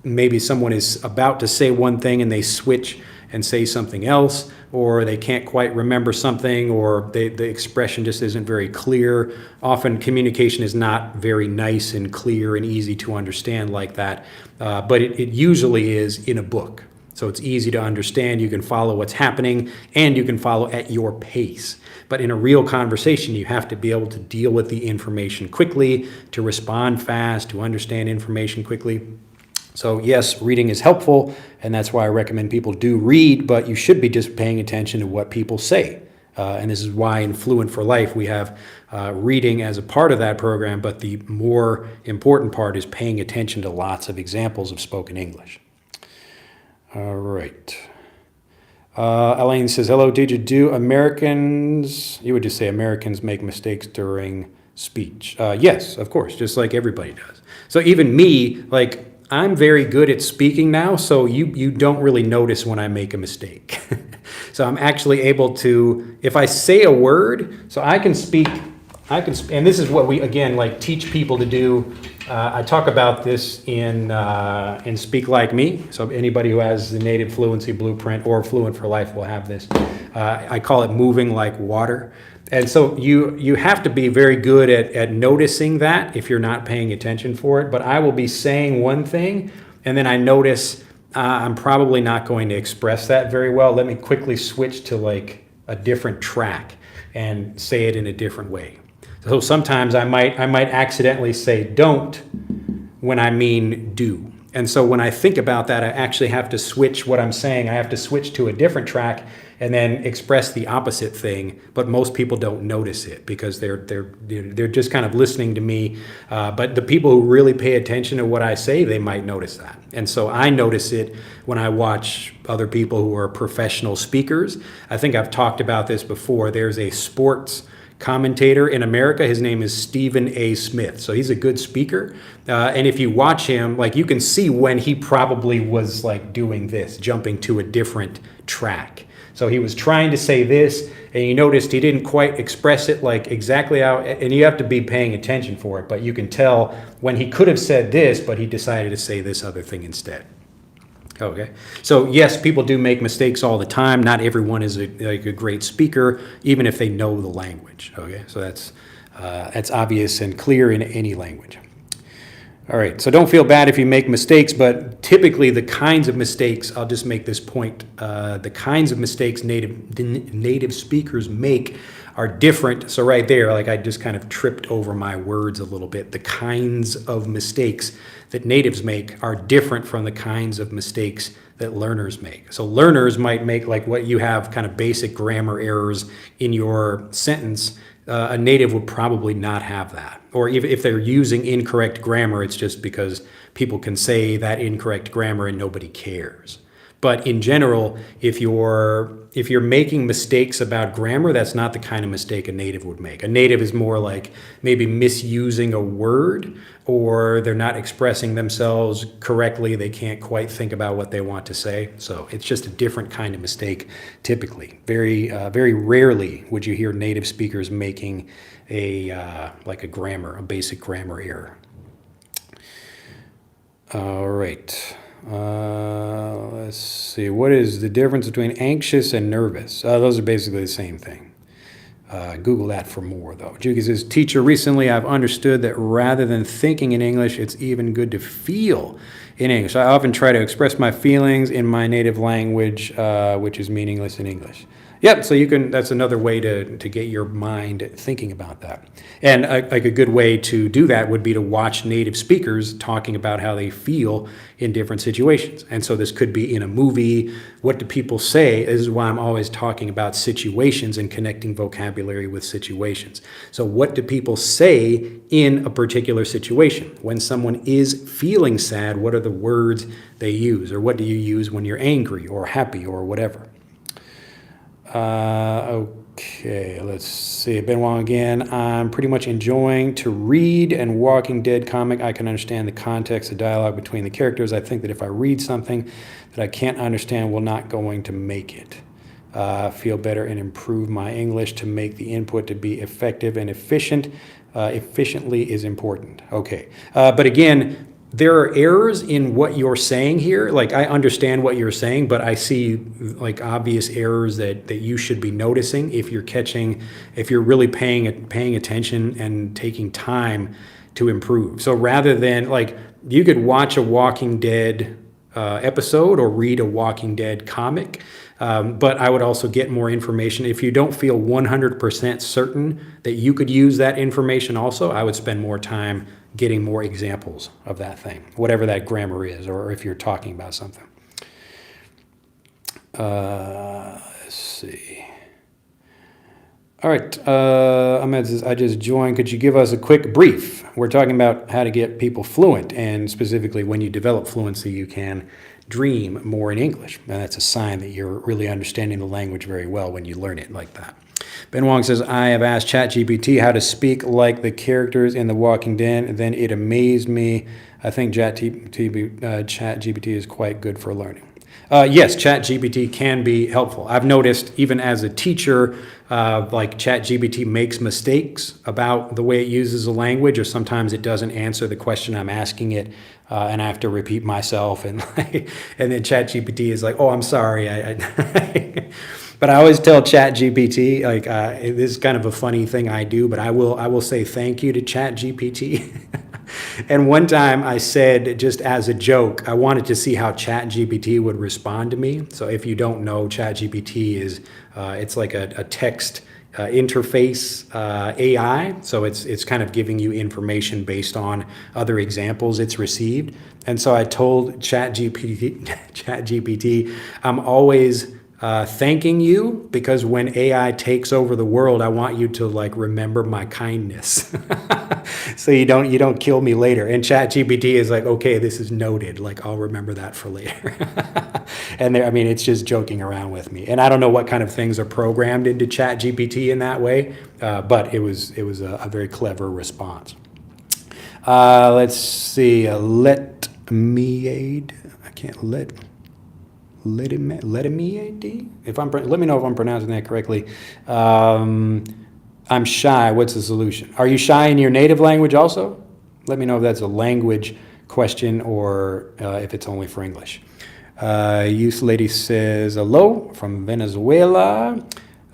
maybe someone is about to say one thing and they switch and say something else, or they can't quite remember something, or the expression just isn't very clear. Often communication is not very nice and clear and easy to understand like that, but it usually is in a book. So it's easy to understand, you can follow what's happening, and you can follow at your pace. But in a real conversation, you have to be able to deal with the information quickly, to respond fast, to understand information quickly. So yes, reading is helpful, and that's why I recommend people do read, but you should be just paying attention to what people say. And this is why in Fluent for Life we have reading as a part of that program, but the more important part is paying attention to lots of examples of spoken English. All right. Elaine says, hello, did you do Americans? You would just say Americans make mistakes during speech. Yes, of course, just like everybody does. So even me, like, I'm very good at speaking now, so you don't really notice when I make a mistake. So I'm actually able to, if I say a word, so I can speak, and this is what we, again, like teach people to do. I talk about this in Speak Like Me. So anybody who has the native fluency blueprint or Fluent for Life will have this. I call it moving like water. And so you have to be very good at noticing that if you're not paying attention for it. But I will be saying one thing, and then I notice I'm probably not going to express that very well. Let me quickly switch to like a different track and say it in a different way. So sometimes I might accidentally say don't when I mean do. And so when I think about that, I actually have to switch what I'm saying. I have to switch to a different track and then express the opposite thing. But most people don't notice it because they're just kind of listening to me. But the people who really pay attention to what I say, they might notice that. And so I notice it when I watch other people who are professional speakers. I think I've talked about this before. There's a sports commentator in America. His name is Stephen A. Smith. So he's a good speaker. And if you watch him, like you can see when he probably was like doing this, jumping to a different track. So he was trying to say this, and you noticed he didn't quite express it like exactly how, and you have to be paying attention for it, but you can tell when he could have said this, but he decided to say this other thing instead. Okay, so yes, people do make mistakes all the time. Not everyone is a great speaker, even if they know the language. Okay, so that's obvious and clear in any language. All right, so don't feel bad if you make mistakes, but typically the kinds of mistakes, I'll just make this point, the kinds of mistakes native speakers make are different. So right there, like I just kind of tripped over my words a little bit. The kinds of mistakes that natives make are different from the kinds of mistakes that learners make. So learners might make like what you have kind of basic grammar errors in your sentence. A native would probably not have that. Or even if they're using incorrect grammar, it's just because people can say that incorrect grammar and nobody cares. But in general, if you're making mistakes about grammar, that's not the kind of mistake a native would make. A native is more like maybe misusing a word, or they're not expressing themselves correctly. They can't quite think about what they want to say. So it's just a different kind of mistake typically. Very rarely would you hear native speakers making a basic grammar error. All right. Let's see. What is the difference between anxious and nervous? Those are basically the same thing. Google that for more, though. Juki says, teacher, recently I've understood that rather than thinking in English, it's even good to feel in English. I often try to express my feelings in my native language, which is meaningless in English. Yep, so you can. That's another way to get your mind thinking about that. And like a good way to do that would be to watch native speakers talking about how they feel in different situations. And so this could be in a movie. What do people say? This is why I'm always talking about situations and connecting vocabulary with situations. So what do people say in a particular situation? When someone is feeling sad, what are the words they use? Or what do you use when you're angry or happy or whatever? Okay, let's see. Benoit again. I'm pretty much enjoying to read and Walking Dead comic. I can understand the context, the dialogue between the characters. I think that if I read something that I can't understand, we're not going to make it. Feel better and improve my English to make the input to be effective and efficient. Efficiently is important. Okay, but again, there are errors in what you're saying here. Like, I understand what you're saying, but I see like obvious errors that you should be noticing if you're really paying attention and taking time to improve. So rather than, like, you could watch a Walking Dead episode or read a Walking Dead comic, but I would also get more information. If you don't feel 100% certain that you could use that information also, I would spend more time getting more examples of that thing, whatever that grammar is, or if you're talking about something. Let's see. All right, Ahmed says, I just joined. Could you give us a quick brief? We're talking about how to get people fluent, and specifically when you develop fluency, you can dream more in English. And that's a sign that you're really understanding the language very well when you learn it like that. Ben Wong says, I have asked ChatGPT how to speak like the characters in The Walking Dead, and then it amazed me. I think ChatGPT is quite good for learning. Yes, ChatGPT can be helpful. I've noticed even as a teacher, like ChatGPT makes mistakes about the way it uses a language, or sometimes it doesn't answer the question I'm asking it, and I have to repeat myself, and then ChatGPT is like, oh, I'm sorry. But I always tell ChatGPT, like, this is kind of a funny thing I do, but I will say thank you to ChatGPT. And one time I said, just as a joke, I wanted to see how ChatGPT would respond to me. So if you don't know, ChatGPT is, it's like a text interface AI. So it's kind of giving you information based on other examples it's received. And so I told ChatGPT, I'm always thanking you, because when AI takes over the world, I want you to, like, remember my kindness. So you don't kill me later. And ChatGPT is like, okay, this is noted. Like, I'll remember that for later. And I mean, it's just joking around with me. And I don't know what kind of things are programmed into ChatGPT in that way, but it was a very clever response. Let's see. Let me aid. I can't let. Let me know if I'm pronouncing that correctly. I'm shy. What's the solution? Are you shy in your native language also? Let me know if that's a language question or if it's only for English. Youth Lady says, hello from Venezuela.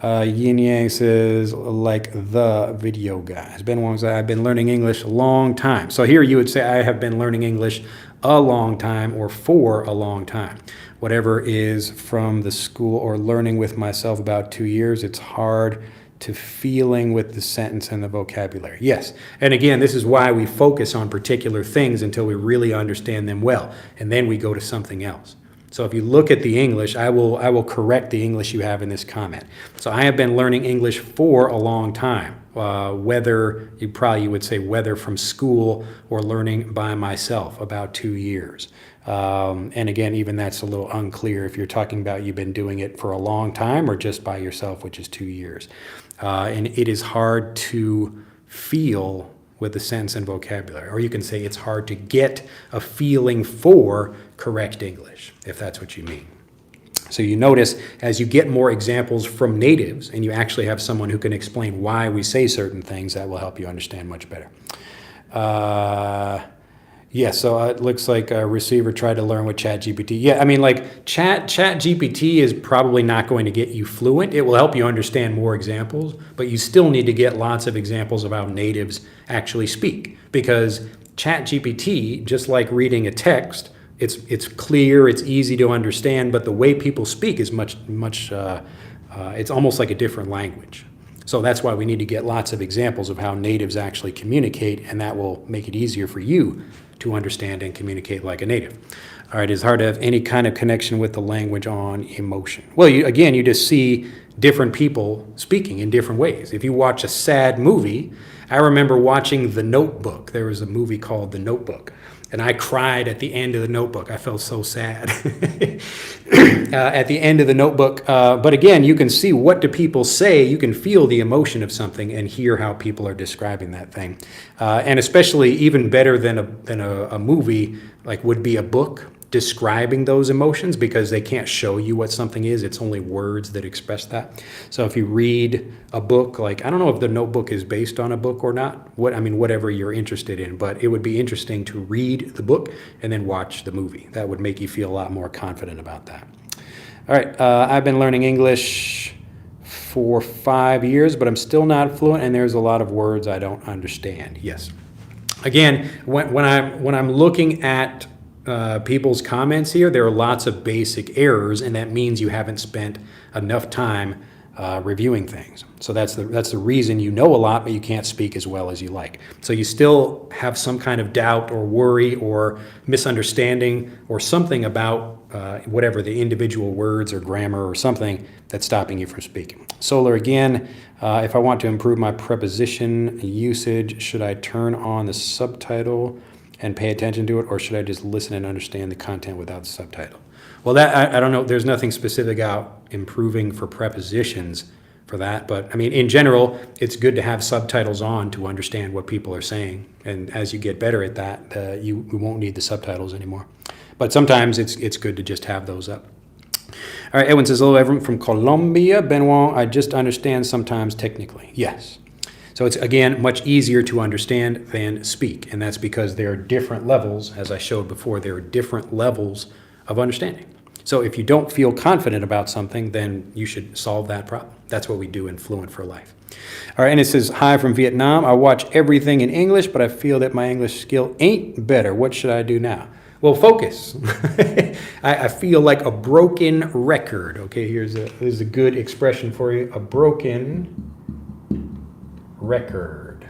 Yin Yang says, like the video guys. Ben Wong says, I've been learning English a long time. So here you would say, I have been learning English a long time or for a long time. Whatever is from the school or learning with myself about 2 years, it's hard to feeling with the sentence and the vocabulary. Yes, and again, this is why we focus on particular things until we really understand them well, and then we go to something else. So if you look at the English, I will correct the English you have in this comment. So I have been learning English for a long time, whether you would say whether from school or learning by myself, about 2 years. And again, even that's a little unclear if you're talking about you've been doing it for a long time or just by yourself, which is 2 years. And it is hard to feel with the sense and vocabulary. Or you can say it's hard to get a feeling for correct English, if that's what you mean. So you notice as you get more examples from natives and you actually have someone who can explain why we say certain things, that will help you understand much better. Yeah, so it looks like a receiver tried to learn with ChatGPT. Yeah, I mean, like ChatGPT is probably not going to get you fluent. It will help you understand more examples, but you still need to get lots of examples of how natives actually speak, because ChatGPT, just like reading a text, it's clear, it's easy to understand, but the way people speak is much it's almost like a different language. So that's why we need to get lots of examples of how natives actually communicate, and that will make it easier for you to understand and communicate like a native. All right, it's hard to have any kind of connection with the language on emotion. Well, you just see different people speaking in different ways. If you watch a sad movie, I remember watching The Notebook. There was a movie called The Notebook, and I cried at the end of The Notebook. I felt so sad at the end of The Notebook. But again, you can see what do people say. You can feel the emotion of something and hear how people are describing that thing. And especially even better than a movie, like would be a book. describing those emotions because they can't show you what something is. It's only words that express that. So if you read a book, like, I don't know if the Notebook is based on a book or not, whatever you're interested in, but it would be interesting to read the book and then watch the movie. That would make you feel a lot more confident about that. All right, I've been learning English for 5 years, but I'm still not fluent, and there's a lot of words I don't understand. Yes. Again, when I'm looking at people's comments here, there are lots of basic errors, and that means you haven't spent enough time reviewing things. So that's the reason you know a lot, but you can't speak as well as you like. So you still have some kind of doubt or worry or misunderstanding or something about whatever the individual words or grammar or something that's stopping you from speaking. Solar again, if I want to improve my preposition usage, should I turn on the subtitle and pay attention to it, or should I just listen and understand the content without the subtitle? Well, that I don't know. There's nothing specific about improving for prepositions for that, but I mean, in general, it's good to have subtitles on to understand what people are saying. And as you get better at that, you won't need the subtitles anymore. But sometimes it's good to just have those up. All right, Edwin says, hello, everyone from Colombia. Benoit, I just understand sometimes technically. Yes. So it's, again, much easier to understand than speak, and that's because there are different levels, as I showed before, there are different levels of understanding. So if you don't feel confident about something, then you should solve that problem. That's what we do in Fluent for Life. All right, and it says, hi from Vietnam. I watch everything in English, but I feel that my English skill ain't better. What should I do now? Well, focus. I feel like a broken record. Okay, here's a good expression for you. A broken record.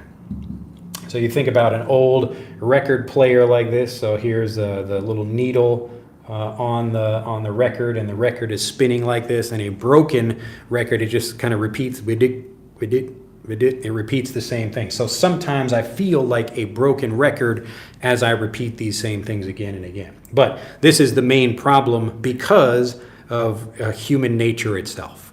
So you think about an old record player like this. So here's the little needle on the record, and the record is spinning like this. And a broken record, it just kind of repeats. It repeats the same thing. So sometimes I feel like a broken record as I repeat these same things again and again. But this is the main problem because of human nature itself.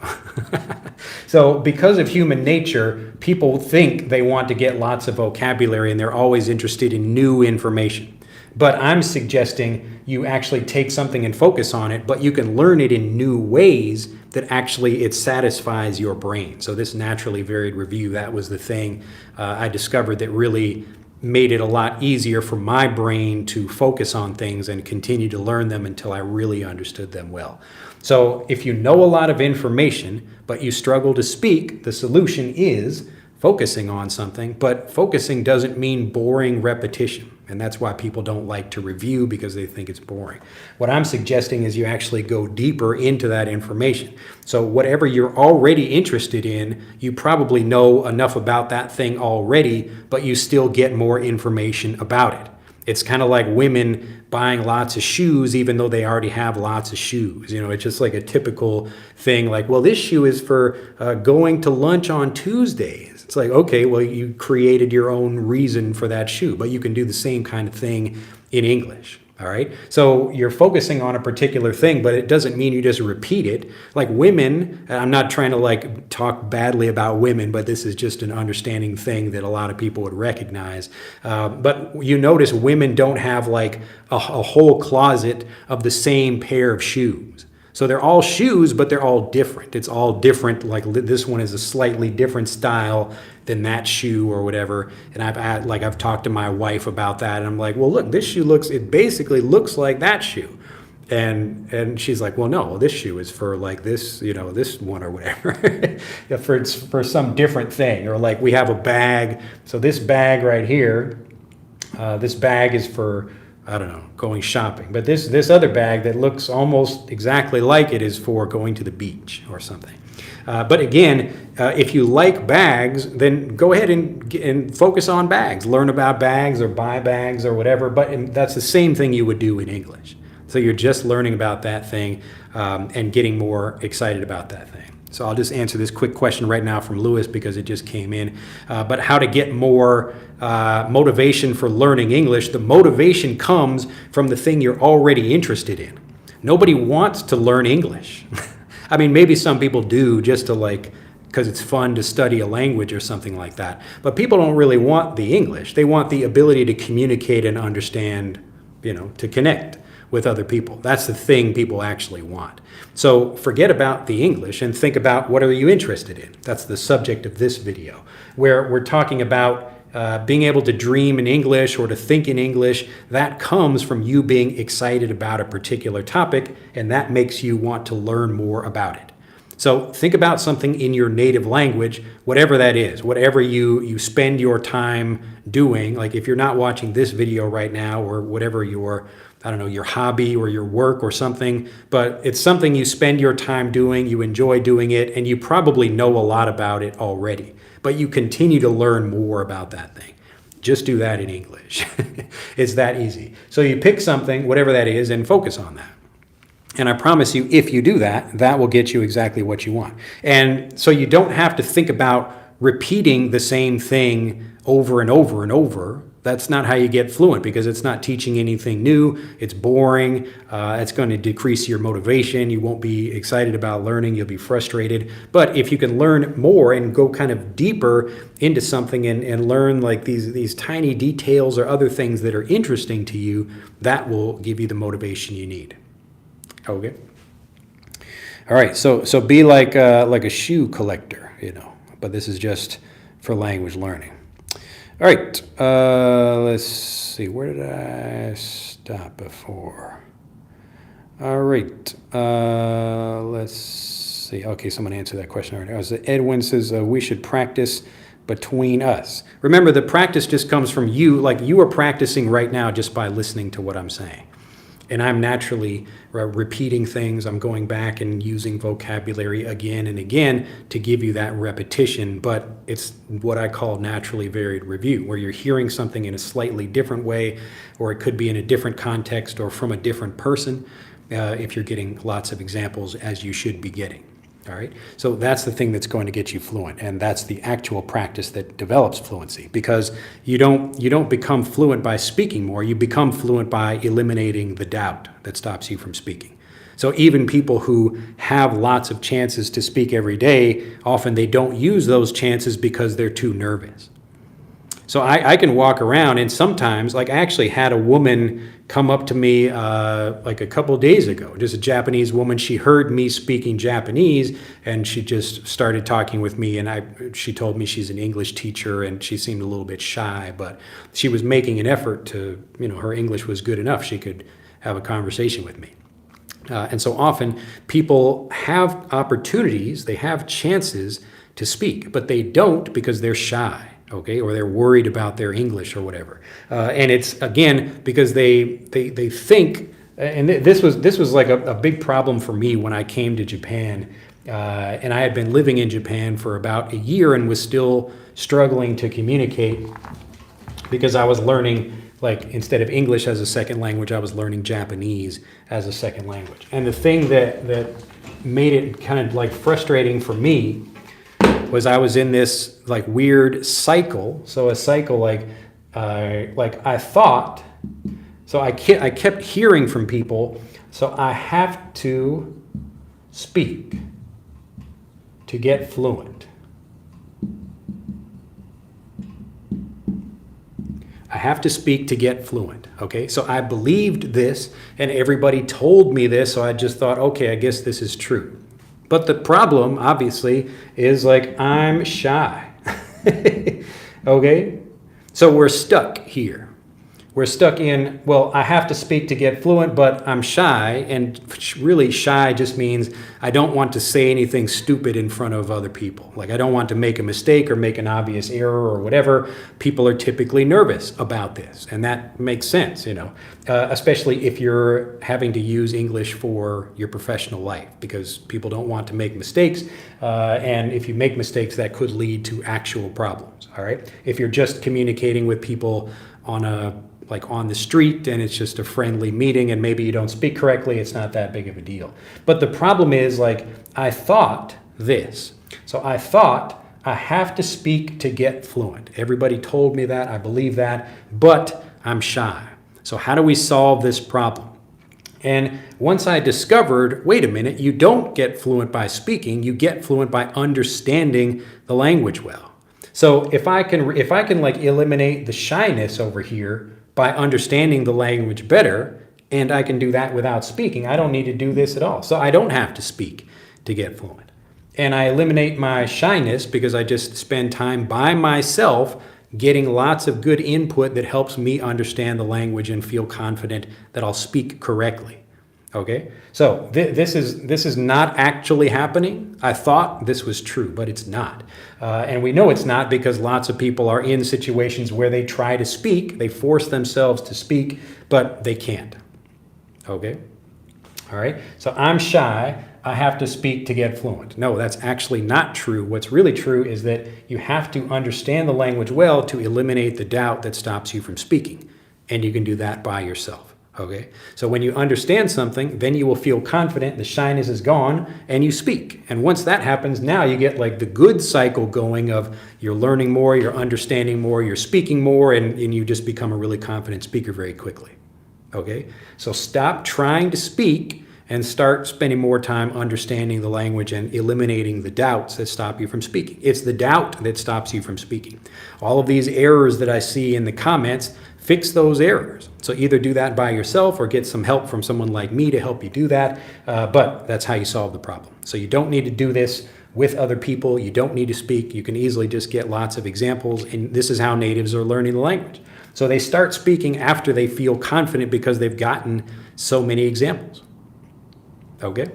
So because of human nature, people think they want to get lots of vocabulary and they're always interested in new information. But I'm suggesting you actually take something and focus on it, but you can learn it in new ways that actually it satisfies your brain. So this naturally varied review, that was the thing I discovered that really made it a lot easier for my brain to focus on things and continue to learn them until I really understood them well. So if you know a lot of information, but you struggle to speak, the solution is focusing on something, but focusing doesn't mean boring repetition. And that's why people don't like to review, because they think it's boring. What I'm suggesting is you actually go deeper into that information. So whatever you're already interested in, you probably know enough about that thing already, but you still get more information about it. It's kind of like women buying lots of shoes even though they already have lots of shoes. You know, it's just like a typical thing like, well, this shoe is for going to lunch on Tuesdays. It's like, okay, well, you created your own reason for that shoe, but you can do the same kind of thing in English. All right. So you're focusing on a particular thing, but it doesn't mean you just repeat it. Like women, I'm not trying to like talk badly about women, but this is just an understanding thing that a lot of people would recognize. But you notice women don't have like a whole closet of the same pair of shoes. So they're all shoes, but they're all different. It's all different. Like this one is a slightly different style than that shoe or whatever. And I've talked to my wife about that, and I'm like, well, look, this shoe it basically looks like that shoe. And she's like, well, no, this shoe is for like this, you know, this one or whatever, for some different thing. Or like we have a bag. So this bag right here, this bag is for, I don't know, going shopping. But this other bag that looks almost exactly like it is for going to the beach or something. But again, if you like bags, then go ahead and focus on bags. Learn about bags or buy bags or whatever. But that's the same thing you would do in English. So you're just learning about that thing and getting more excited about that thing. So I'll just answer this quick question right now from Lewis because it just came in. But how to get more motivation for learning English. The motivation comes from the thing you're already interested in. Nobody wants to learn English. I mean, maybe some people do just to like, because it's fun to study a language or something like that. But people don't really want the English. They want the ability to communicate and understand, you know, to connect. with other people. That's the thing people actually want. So forget about the English and think about what are you interested in. That's the subject of this video, where we're talking about being able to dream in English or to think in English. That comes from you being excited about a particular topic, and that makes you want to learn more about it. So think about something in your native language, whatever that is, whatever you spend your time doing. Like if you're not watching this video right now, or whatever your, I don't know, your hobby or your work or something, but it's something you spend your time doing, you enjoy doing it, and you probably know a lot about it already, but you continue to learn more about that thing. Just do that in English. It's that easy. So you pick something, whatever that is, and focus on that. And I promise you, if you do that, that will get you exactly what you want. And so you don't have to think about repeating the same thing over and over and over. That's not how you get fluent, because it's not teaching anything new. It's boring. It's going to decrease your motivation. You won't be excited about learning. You'll be frustrated. But if you can learn more and go kind of deeper into something and learn like these tiny details or other things that are interesting to you, that will give you the motivation you need. Okay. All right. So be like a shoe collector, but this is just for language learning. All right. Let's see. Where did I stop before? All right. Let's see. Okay. Someone answered that question already. Edwin says we should practice between us. Remember, the practice just comes from you. Like you are practicing right now just by listening to what I'm saying. And I'm naturally repeating things. I'm going back and using vocabulary again and again to give you that repetition. But it's what I call naturally varied review, where you're hearing something in a slightly different way, or it could be in a different context or from a different person, if you're getting lots of examples, as you should be getting. All right. So that's the thing that's going to get you fluent, and that's the actual practice that develops fluency, because you don't become fluent by speaking more. You become fluent by eliminating the doubt that stops you from speaking. So even people who have lots of chances to speak every day, often they don't use those chances because they're too nervous. So I can walk around, and sometimes, like I actually had a woman come up to me like a couple days ago, just a Japanese woman. She heard me speaking Japanese, and she just started talking with me, and she told me she's an English teacher, and she seemed a little bit shy, but she was making an effort to, her English was good enough. She could have a conversation with me. And so often people have opportunities, they have chances to speak, but they don't because they're shy. Okay, or they're worried about their English or whatever, and it's again because they think, and this was like a big problem for me when I came to Japan, and I had been living in Japan for about a year and was still struggling to communicate because I was learning, like, instead of English as a second language, I was learning Japanese as a second language, and the thing that made it kind of like frustrating for me was I was in this like weird cycle. So a cycle like I thought, so I kept hearing from people, so I have to speak to get fluent. I have to speak to get fluent. Okay, so I believed this, and everybody told me this, so I just thought, okay, I guess this is true. But the problem, obviously, is like I'm shy. Okay? So we're stuck here. We're stuck in, well, I have to speak to get fluent, but I'm shy. And really, shy just means I don't want to say anything stupid in front of other people. Like I don't want to make a mistake or make an obvious error or whatever. People are typically nervous about this. And that makes sense, especially if you're having to use English for your professional life, because people don't want to make mistakes. And if you make mistakes, that could lead to actual problems. All right. If you're just communicating with people on the street and it's just a friendly meeting and maybe you don't speak correctly, it's not that big of a deal. But the problem is, like, I thought this. So I thought I have to speak to get fluent. Everybody told me that, I believe that, but I'm shy. So how do we solve this problem? And once I discovered, wait a minute, you don't get fluent by speaking, you get fluent by understanding the language well. So if I can like eliminate the shyness over here by understanding the language better, and I can do that without speaking. I don't need to do this at all. So I don't have to speak to get fluent. And I eliminate my shyness because I just spend time by myself getting lots of good input that helps me understand the language and feel confident that I'll speak correctly. Okay, so this is not actually happening. I thought this was true, but it's not. And we know it's not because lots of people are in situations where they try to speak, they force themselves to speak, but they can't. Okay, all right, so I'm shy, I have to speak to get fluent. No, that's actually not true. What's really true is that you have to understand the language well to eliminate the doubt that stops you from speaking. And you can do that by yourself. Okay, so when you understand something, then you will feel confident, the shyness is gone, and you speak. And once that happens, now you get like the good cycle going of you're learning more, you're understanding more, you're speaking more, and you just become a really confident speaker very quickly. Okay, so stop trying to speak and start spending more time understanding the language and eliminating the doubts that stop you from speaking. It's the doubt that stops you from speaking. All of these errors that I see in the comments, fix those errors. So either do that by yourself or get some help from someone like me to help you do that. But that's how you solve the problem. So you don't need to do this with other people. You don't need to speak. You can easily just get lots of examples. And this is how natives are learning the language. So they start speaking after they feel confident because they've gotten so many examples. Okay?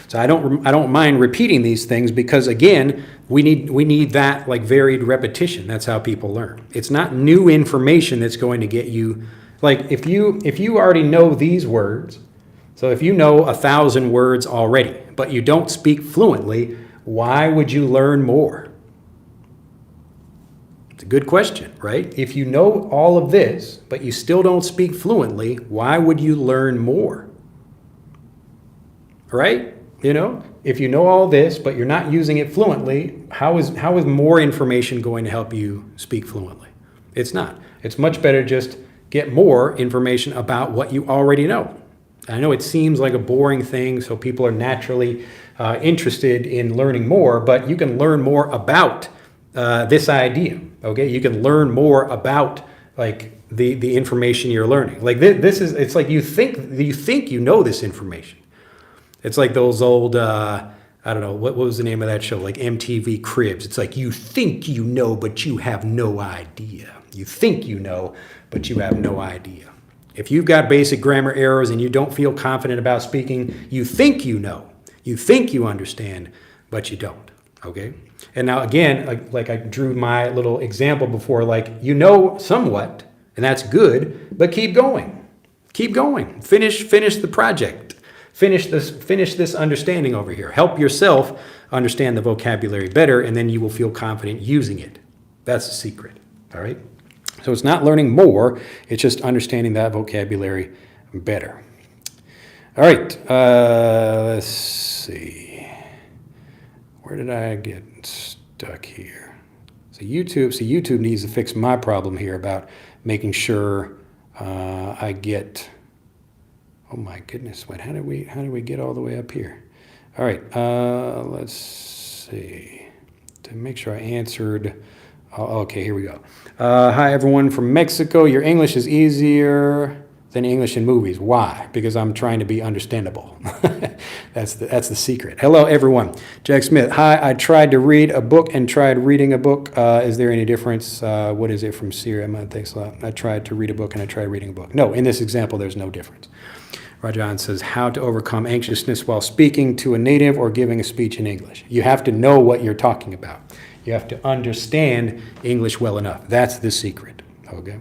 So I don't mind repeating these things because, again, we need that like varied repetition. That's how people learn. It's not new information that's going to get you, like if you already know these words, so if you know 1,000 words already, but you don't speak fluently, why would you learn more? It's a good question, right? If you know all of this, but you still don't speak fluently, why would you learn more? Right? You know, if you know all this, but you're not using it fluently, how is more information going to help you speak fluently? It's not. It's much better just get more information about what you already know. I know it seems like a boring thing, so people are naturally interested in learning more, but you can learn more about this idea, okay? You can learn more about like the information you're learning. Like this is, it's like you think you know this information. It's like those old, I don't know, what was the name of that show? Like MTV Cribs. It's like you think you know, but you have no idea. You think you know, but you have no idea. If you've got basic grammar errors and you don't feel confident about speaking, you think you know. You think you understand, but you don't, okay? And now again, like I drew my little example before, like you know somewhat, and that's good, but keep going. Keep going. Finish the project. Finish this understanding over here. Help yourself understand the vocabulary better, and then you will feel confident using it. That's the secret, all right? So it's not learning more, it's just understanding that vocabulary better. All right, let's see. Where did I get stuck here? So YouTube needs to fix my problem here about making sure I get... Oh my goodness, wait, how do we get all the way up here? All right, let's see. To make sure I answered, okay, here we go. Hi everyone from Mexico. Your English is easier than English in movies. Why? Because I'm trying to be understandable. That's the secret. Hello everyone. Jack Smith. Hi, I tried to read a book and tried reading a book. Is there any difference? What is it from Syria? Thanks a lot. I tried to read a book and I tried reading a book. No, in this example, there's no difference. Rajan says, how to overcome anxiousness while speaking to a native or giving a speech in English. You have to know what you're talking about. You have to understand English well enough. That's the secret, okay?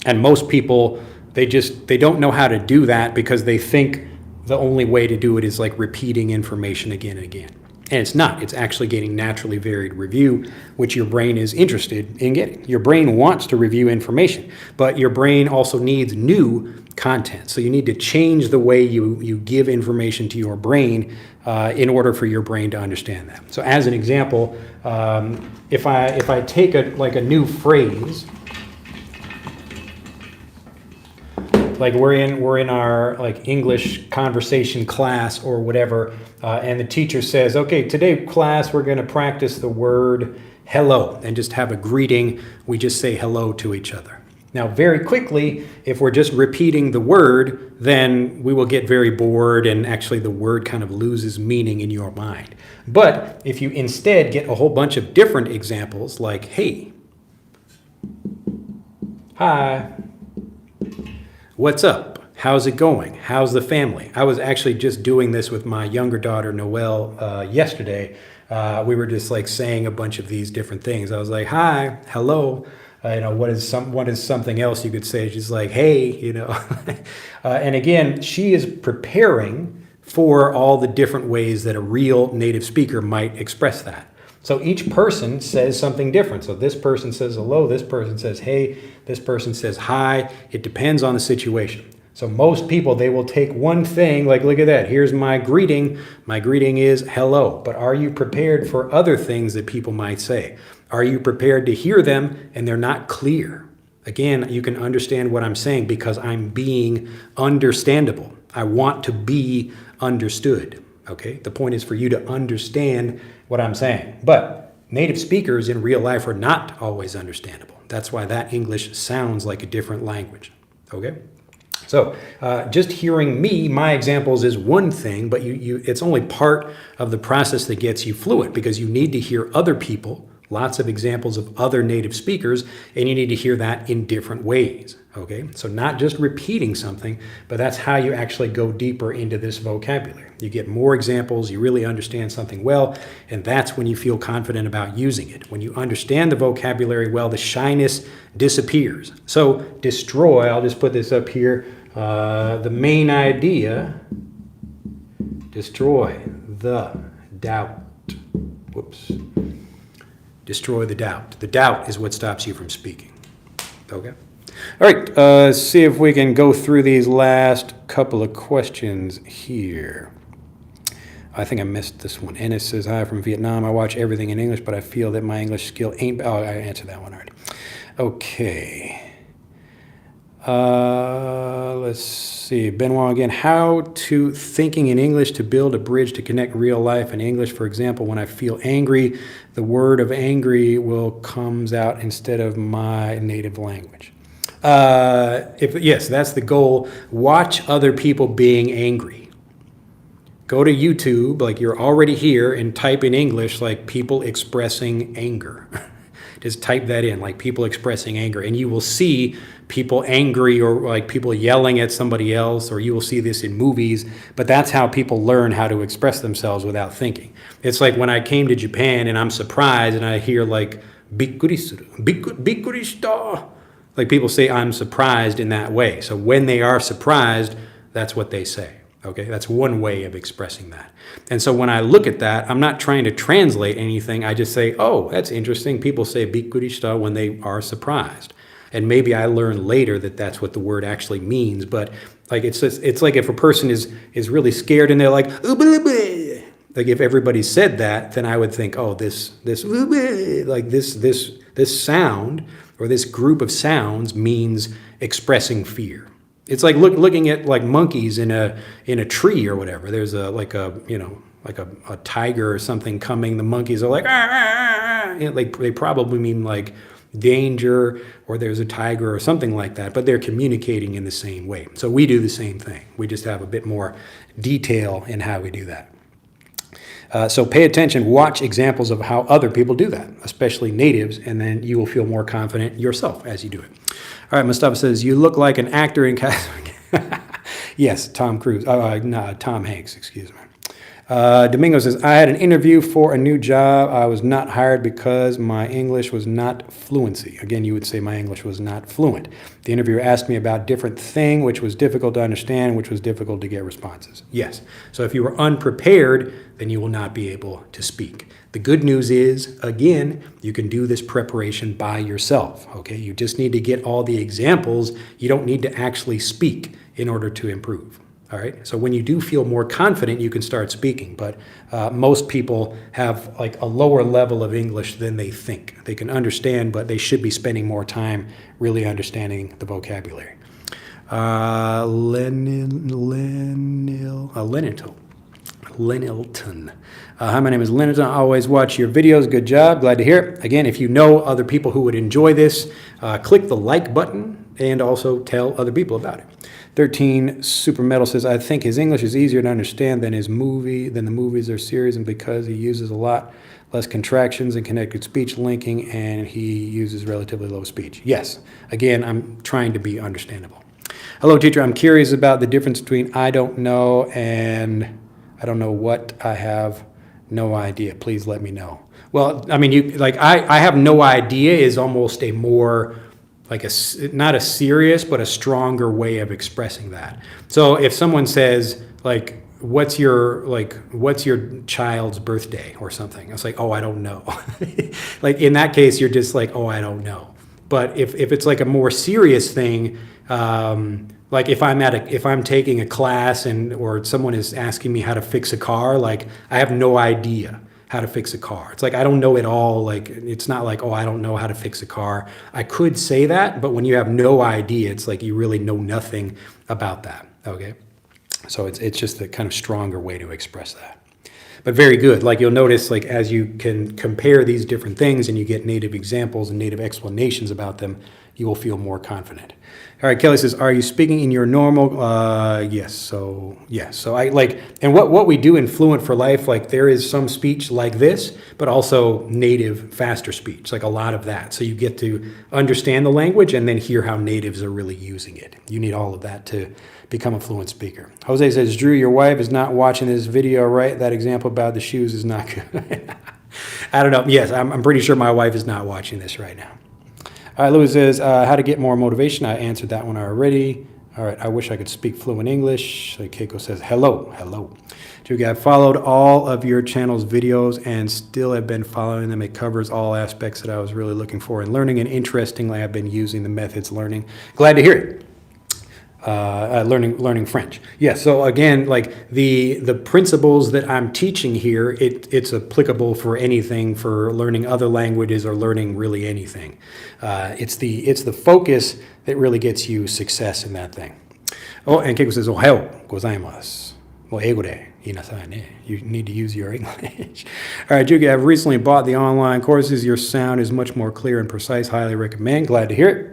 And most people, they don't know how to do that because they think the only way to do it is like repeating information again and again. And it's not. It's actually getting naturally varied review, which your brain is interested in getting. Your brain wants to review information, but your brain also needs new content. So you need to change the way you give information to your brain in order for your brain to understand that. So as an example, if I take a new phrase, like we're in our like English conversation class or whatever, and the teacher says, okay, today class we're going to practice the word hello and just have a greeting. We just say hello to each other. Now, very quickly, if we're just repeating the word, then we will get very bored and actually the word kind of loses meaning in your mind. But if you instead get a whole bunch of different examples like, hey, hi, what's up? How's it going? How's the family? I was actually just doing this with my younger daughter, Noelle, yesterday. We were just like saying a bunch of these different things. I was like, hi, hello. What is something else you could say? She's like, hey, and again, she is preparing for all the different ways that a real native speaker might express that. So each person says something different. So this person says hello, this person says hey, this person says hi. It depends on the situation. So most people, they will take one thing, like look at that, here's my greeting. My greeting is hello. But are you prepared for other things that people might say? Are you prepared to hear them and they're not clear? Again, you can understand what I'm saying because I'm being understandable. I want to be understood, okay? The point is for you to understand what I'm saying. But native speakers in real life are not always understandable. That's why that English sounds like a different language, okay? So just hearing me, my examples is one thing, but it's only part of the process that gets you fluent because you need to hear other people, lots of examples of other native speakers, and you need to hear that in different ways, okay? So not just repeating something, but that's how you actually go deeper into this vocabulary. You get more examples, you really understand something well, and that's when you feel confident about using it. When you understand the vocabulary well, the shyness disappears. So destroy, I'll just put this up here, the main idea, destroy the doubt. Whoops. Destroy the doubt. The doubt is what stops you from speaking. Okay? All right, let's see if we can go through these last couple of questions here. I think I missed this one. Ennis says, hi from Vietnam. I watch everything in English, but I feel that my English skill ain't... Oh, I answered that one already. Okay. Let's see. Benoit again. How to thinking in English to build a bridge to connect real life in English. For example, when I feel angry, the word of angry comes out instead of my native language. Yes, that's the goal. Watch other people being angry. Go to YouTube, like you're already here, and type in English like people expressing anger. Just type that in, like people expressing anger, and you will see people angry or like people yelling at somebody else, or you will see this in movies, but that's how people learn how to express themselves without thinking. It's like when I came to Japan and I'm surprised and I hear like, bikkurishita. Like people say I'm surprised in that way. So when they are surprised, that's what they say. Okay, that's one way of expressing that. And so when I look at that, I'm not trying to translate anything. I just say, oh, that's interesting. People say bikkurishita when they are surprised. And maybe I learn later that that's what the word actually means. But like it's like if a person is really scared and they're like, like if everybody said that, then I would think, oh, this sound or this group of sounds means expressing fear. It's like looking at like monkeys in a tree or whatever. There's a tiger or something coming. The monkeys are like, they probably mean like danger, or there's a tiger or something like that, but they're communicating in the same way. So we do the same thing. We just have a bit more detail in how we do that. So pay attention, watch examples of how other people do that, especially natives, and then you will feel more confident yourself as you do it. All right, Mustafa says, you look like an actor in... Yes, Tom Hanks, excuse me. Domingo says, I had an interview for a new job. I was not hired because my English was not fluency. Again, you would say my English was not fluent. The interviewer asked me about different thing, which was difficult to understand, which was difficult to get responses. Yes. So if you were unprepared, then you will not be able to speak. The good news is, again, you can do this preparation by yourself. Okay, you just need to get all the examples. You don't need to actually speak in order to improve. All right, so when you do feel more confident, you can start speaking, but most people have like a lower level of English than they think. They can understand, but they should be spending more time really understanding the vocabulary. Lenilton. Hi, my name is Lenilton. I always watch your videos. Good job. Glad to hear it. Again, if you know other people who would enjoy this, click the like button and also tell other people about it. 13 Super Metal says, I think his English is easier to understand than the movies are serious, and because he uses a lot less contractions and connected speech linking, and he uses relatively low speech. Yes, again, I'm trying to be understandable. Hello, teacher. I'm curious about the difference between I don't know and I don't know what. I have no idea. Please let me know. Well, I mean, I have no idea is almost a more not a serious, but a stronger way of expressing that. So if someone says what's your child's birthday or something, it's like, oh, I don't know. In that case, you're just like, oh, I don't know. But if it's like a more serious thing, if I'm taking a class or someone is asking me how to fix a car, I have no idea how to fix a car. It's I don't know it all. It's not oh, I don't know how to fix a car. I could say that, but when you have no idea, it's you really know nothing about that. Okay. So it's just a kind of stronger way to express that. But very good. You'll notice, as you can compare these different things and you get native examples and native explanations about them, you will feel more confident. All right, Kelly says, are you speaking in your normal? Yes. So, yes. So and what we do in Fluent for Life, there is some speech like this, but also native, faster speech, a lot of that. So you get to understand the language and then hear how natives are really using it. You need all of that to become a fluent speaker. Jose says, Drew, your wife is not watching this video, right? That example about the shoes is not good. I don't know. Yes, I'm pretty sure my wife is not watching this right now. All right, Louis says, how to get more motivation. I answered that one already. All right, I wish I could speak fluent English. Keiko says, hello. Juga, I've followed all of your channel's videos and still have been following them. It covers all aspects that I was really looking for in learning, and interestingly, I've been using the methods learning. Glad to hear it. Learning French. Yeah, so again, the principles that I'm teaching here, it's applicable for anything, for learning other languages or learning really anything. It's the focus that really gets you success in that thing. Oh, and Keiko says, ohayou gozaimasu. Well, eigo de inasai ne. You need to use your English. All right, Juki, I've recently bought the online courses. Your sound is much more clear and precise. Highly recommend. Glad to hear it.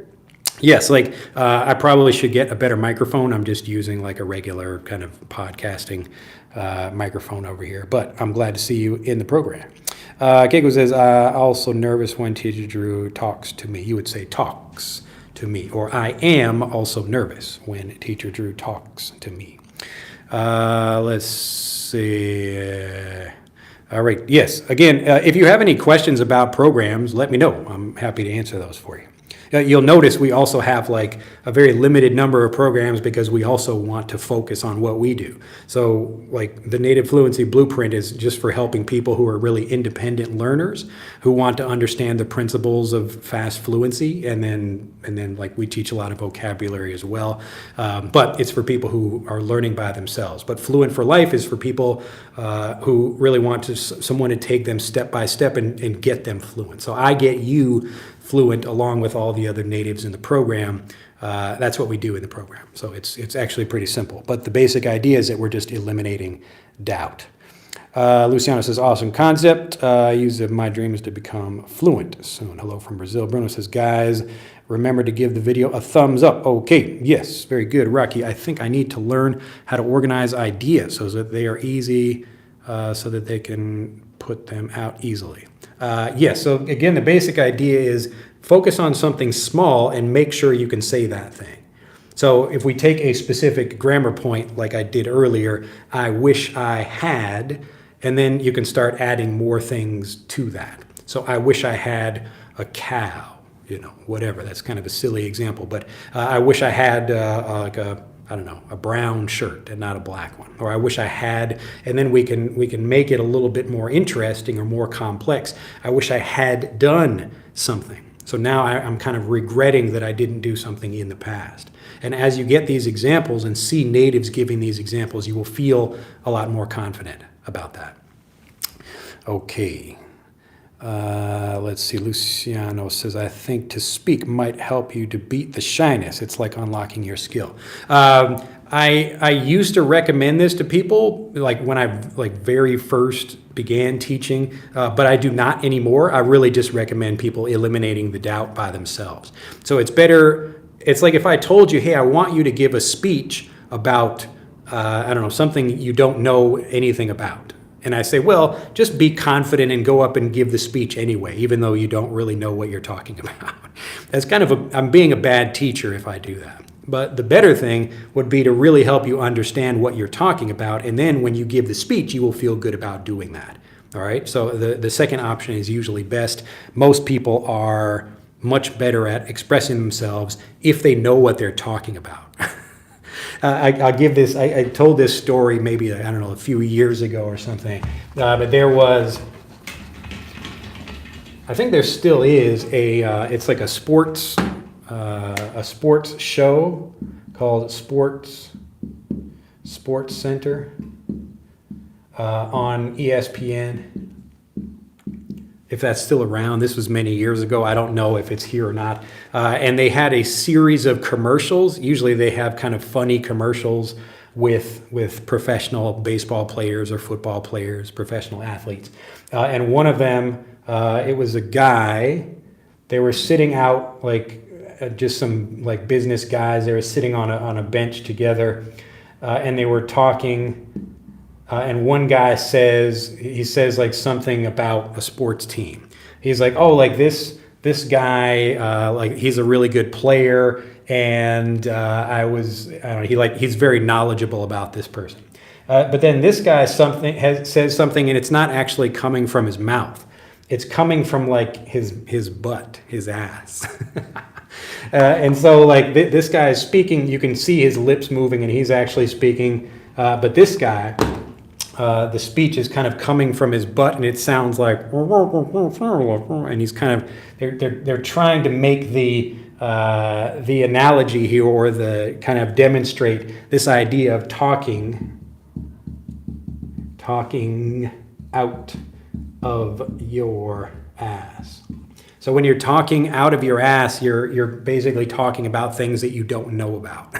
Yes, I probably should get a better microphone. I'm just using a regular kind of podcasting microphone over here, but I'm glad to see you in the program. Keiko says, I'm also nervous when teacher Drew talks to me. You would say talks to me, or I am also nervous when teacher Drew talks to me. Let's see. All right, yes, again, if you have any questions about programs, let me know. I'm happy to answer those for you. You'll notice we also have a very limited number of programs because we also want to focus on what we do. So the Native Fluency Blueprint is just for helping people who are really independent learners who want to understand the principles of fast fluency, and then we teach a lot of vocabulary as well. But it's for people who are learning by themselves. But Fluent for Life is for people who really want someone to take them step by step and get them fluent. So I get you fluent along with all the other natives in the program. That's what we do in the program. So it's actually pretty simple. But the basic idea is that we're just eliminating doubt. Luciano says, awesome concept. My dream is to become fluent soon. Hello from Brazil. Bruno says, guys, remember to give the video a thumbs up. Okay, yes, very good. Rocky, I think I need to learn how to organize ideas so that they are easy, so that they can put them out easily. Yes, so again, the basic idea is focus on something small and make sure you can say that thing. So if we take a specific grammar point like I did earlier, I wish I had, and then you can start adding more things to that. So I wish I had a cow, whatever. That's kind of a silly example, but I wish I had a brown shirt and not a black one. Or I wish I had, and then we can make it a little bit more interesting or more complex. I wish I had done something. So now I'm kind of regretting that I didn't do something in the past. And as you get these examples and see natives giving these examples, you will feel a lot more confident about that. Okay. Let's see, Luciano says, I think to speak might help you to beat the shyness. It's like unlocking your skill. I used to recommend this to people when I very first began teaching, but I do not anymore. I really just recommend people eliminating the doubt by themselves. So it's better it's like if I told you, hey, I want you to give a speech about, I don't know, something you don't know anything about. And I say, well, just be confident and go up and give the speech anyway, even though you don't really know what you're talking about. That's kind of I'm being a bad teacher if I do that. But the better thing would be to really help you understand what you're talking about. And then when you give the speech, you will feel good about doing that. All right. So the second option is usually best. Most people are much better at expressing themselves if they know what they're talking about. I'll give this, I told this story maybe, I don't know, a few years ago or something. But there was, I think there still is it's like a sports show called Sports Center on ESPN. If that's still around, this was many years ago. I don't know if it's here or not. And they had a series of commercials. Usually they have kind of funny commercials with professional baseball players or football players, professional athletes. And one of them, it was a guy. They were sitting out just some like business guys. They were sitting on a bench together, and they were talking. And one guy says like something about a sports team. He's like, oh, like this guy, like he's a really good player, and he's very knowledgeable about this person. But then this guy says something, and it's not actually coming from his mouth. It's coming from like his butt, his ass. And so like this guy is speaking. You can see his lips moving, and he's actually speaking. But this guy. The speech is kind of coming from his butt, and it sounds like, and he's kind of, they're trying to make the analogy here, or the kind of demonstrate this idea of talking out of your ass. So when you're talking out of your ass, you're basically talking about things that you don't know about.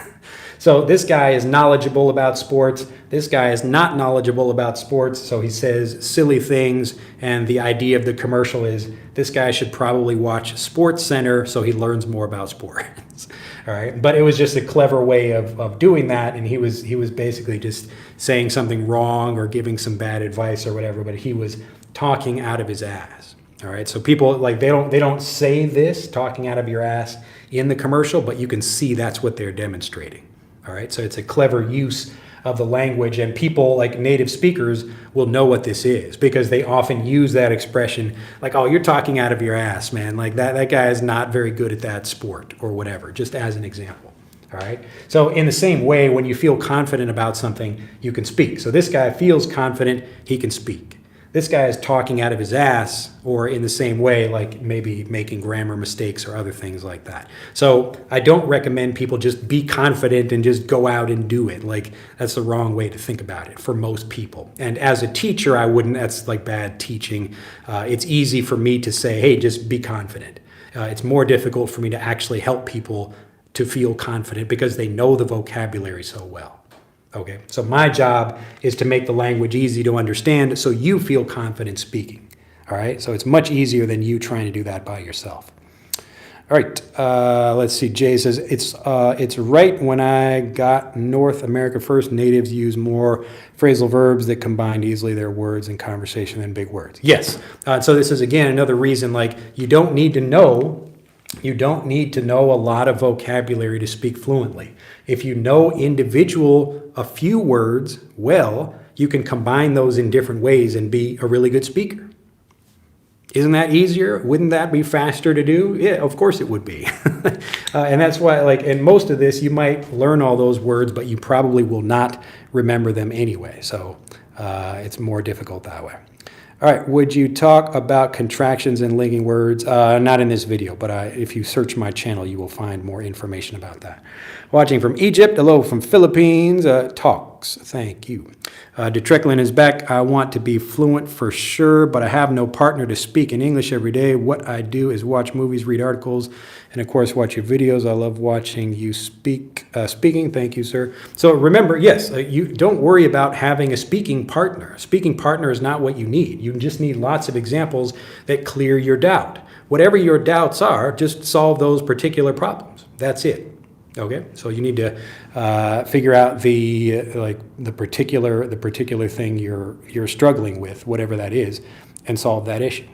So this guy is knowledgeable about sports. This guy is not knowledgeable about sports, so he says silly things. And the idea of the commercial is this guy should probably watch Sports Center so he learns more about sports. All right, but it was just a clever way of doing that, and he was basically just saying something wrong or giving some bad advice or whatever. But he was talking out of his ass. All right, so people like they don't say this, talking out of your ass, in the commercial, but you can see that's what they're demonstrating. All right, so it's a clever use of the language, and people like native speakers will know what this is because they often use that expression like, oh, you're talking out of your ass, man. Like that guy is not very good at that sport or whatever, just as an example. All right, so in the same way, when you feel confident about something, you can speak. So this guy feels confident, he can speak. This guy is talking out of his ass, or in the same way, like maybe making grammar mistakes or other things like that. So I don't recommend people just be confident and just go out and do it. Like that's the wrong way to think about it for most people. And as a teacher, I wouldn't, that's like bad teaching. It's easy for me to say, hey, just be confident. It's more difficult for me to actually help people to feel confident because they know the vocabulary so well. Okay, so my job is to make the language easy to understand so you feel confident speaking. All right, so it's much easier than you trying to do that by yourself. All right, let's see. Jay says, it's right when I got North America first, natives use more phrasal verbs that combine easily their words in conversation than big words. Yes, so this is, again, another reason, like, you don't need to know a lot of vocabulary to speak fluently. If you know a few words well, you can combine those in different ways and be a really good speaker. Isn't that easier? Wouldn't that be faster to do? Yeah, of course it would be. And that's why, like, in most of this, you might learn all those words, but you probably will not remember them anyway. So it's more difficult that way. All right, would you talk about contractions and linking words? Not in this video, but if you search my channel, you will find more information about that. Watching from Egypt, hello from Philippines, talks, thank you. DeTrecklin is back. I want to be fluent for sure, but I have no partner to speak in English every day. What I do is watch movies, read articles, and of course watch your videos. I love watching you speaking. Thank you, sir. So remember, yes, you don't worry about having a speaking partner. A speaking partner is not what you need. You just need lots of examples that clear your doubt. Whatever your doubts are, just solve those particular problems. That's it. Okay, so you need to figure out the particular thing you're struggling with, whatever that is, and solve that issue.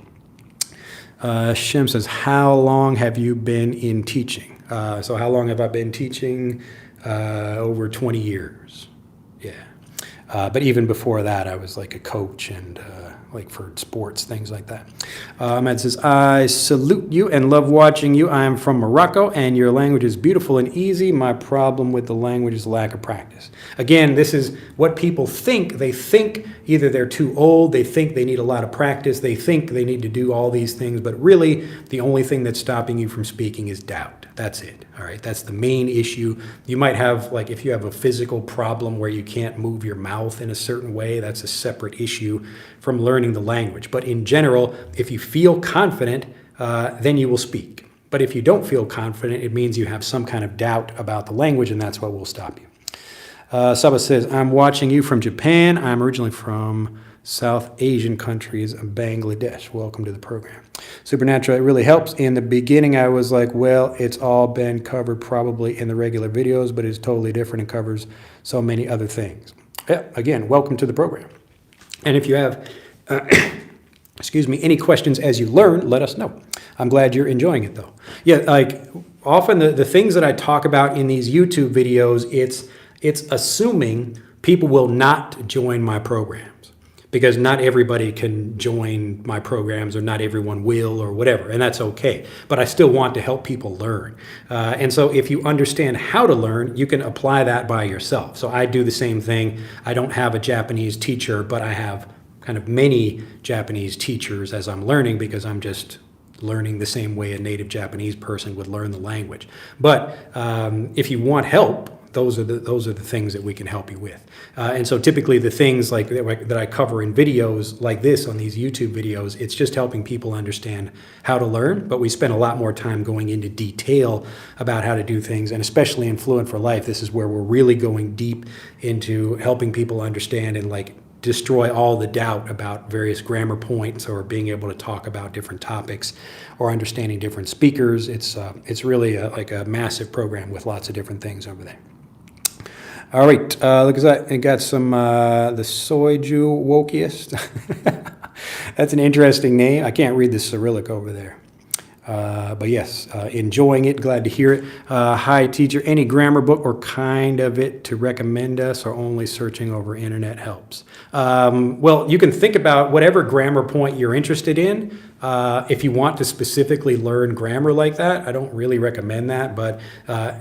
Shem says, how long have you been in teaching? So how long have I been teaching? Over 20 years. Yeah. But even before that, I was like a coach and like for sports, things like that. Ahmed says, I salute you and love watching you. I am from Morocco and your language is beautiful and easy. My problem with the language is lack of practice. Again, this is what people think. They think either they're too old, they think they need a lot of practice, they think they need to do all these things, but really the only thing that's stopping you from speaking is doubt. That's it. All right. That's the main issue. You might have, like, if you have a physical problem where you can't move your mouth in a certain way, that's a separate issue from learning the language. But in general, if you feel confident, then you will speak. But if you don't feel confident, it means you have some kind of doubt about the language, and that's what will stop you. Saba says, I'm watching you from Japan. I'm originally from South Asian countries, Bangladesh. Welcome to the program. Supernatural, it really helps. In the beginning, I was like, well, it's all been covered probably in the regular videos, but it's totally different and covers so many other things. Yeah, again, welcome to the program. And if you have, any questions as you learn, let us know. I'm glad you're enjoying it, though. Yeah, like often the things that I talk about in these YouTube videos, it's assuming people will not join my programs. Because not everybody can join my programs, or not everyone will, or whatever, and that's okay. But I still want to help people learn. And so if you understand how to learn, you can apply that by yourself. So I do the same thing. I don't have a Japanese teacher, but I have kind of many Japanese teachers as I'm learning, because I'm just learning the same way a native Japanese person would learn the language. But if you want help, those are the things that we can help you with. And so typically the things like that I cover in videos like this on these YouTube videos, it's just helping people understand how to learn, but we spend a lot more time going into detail about how to do things, and especially in Fluent for Life, this is where we're really going deep into helping people understand and like destroy all the doubt about various grammar points, or being able to talk about different topics, or understanding different speakers. It's really like a massive program with lots of different things over there. All right, look at that. It got some, the Soiju Wokiest. That's an interesting name. I can't read the Cyrillic over there. But yes, enjoying it, glad to hear it. Hi, teacher, any grammar book or kind of it to recommend us, or only searching over internet helps? Well, you can think about whatever grammar point you're interested in. If you want to specifically learn grammar like that, I don't really recommend that. But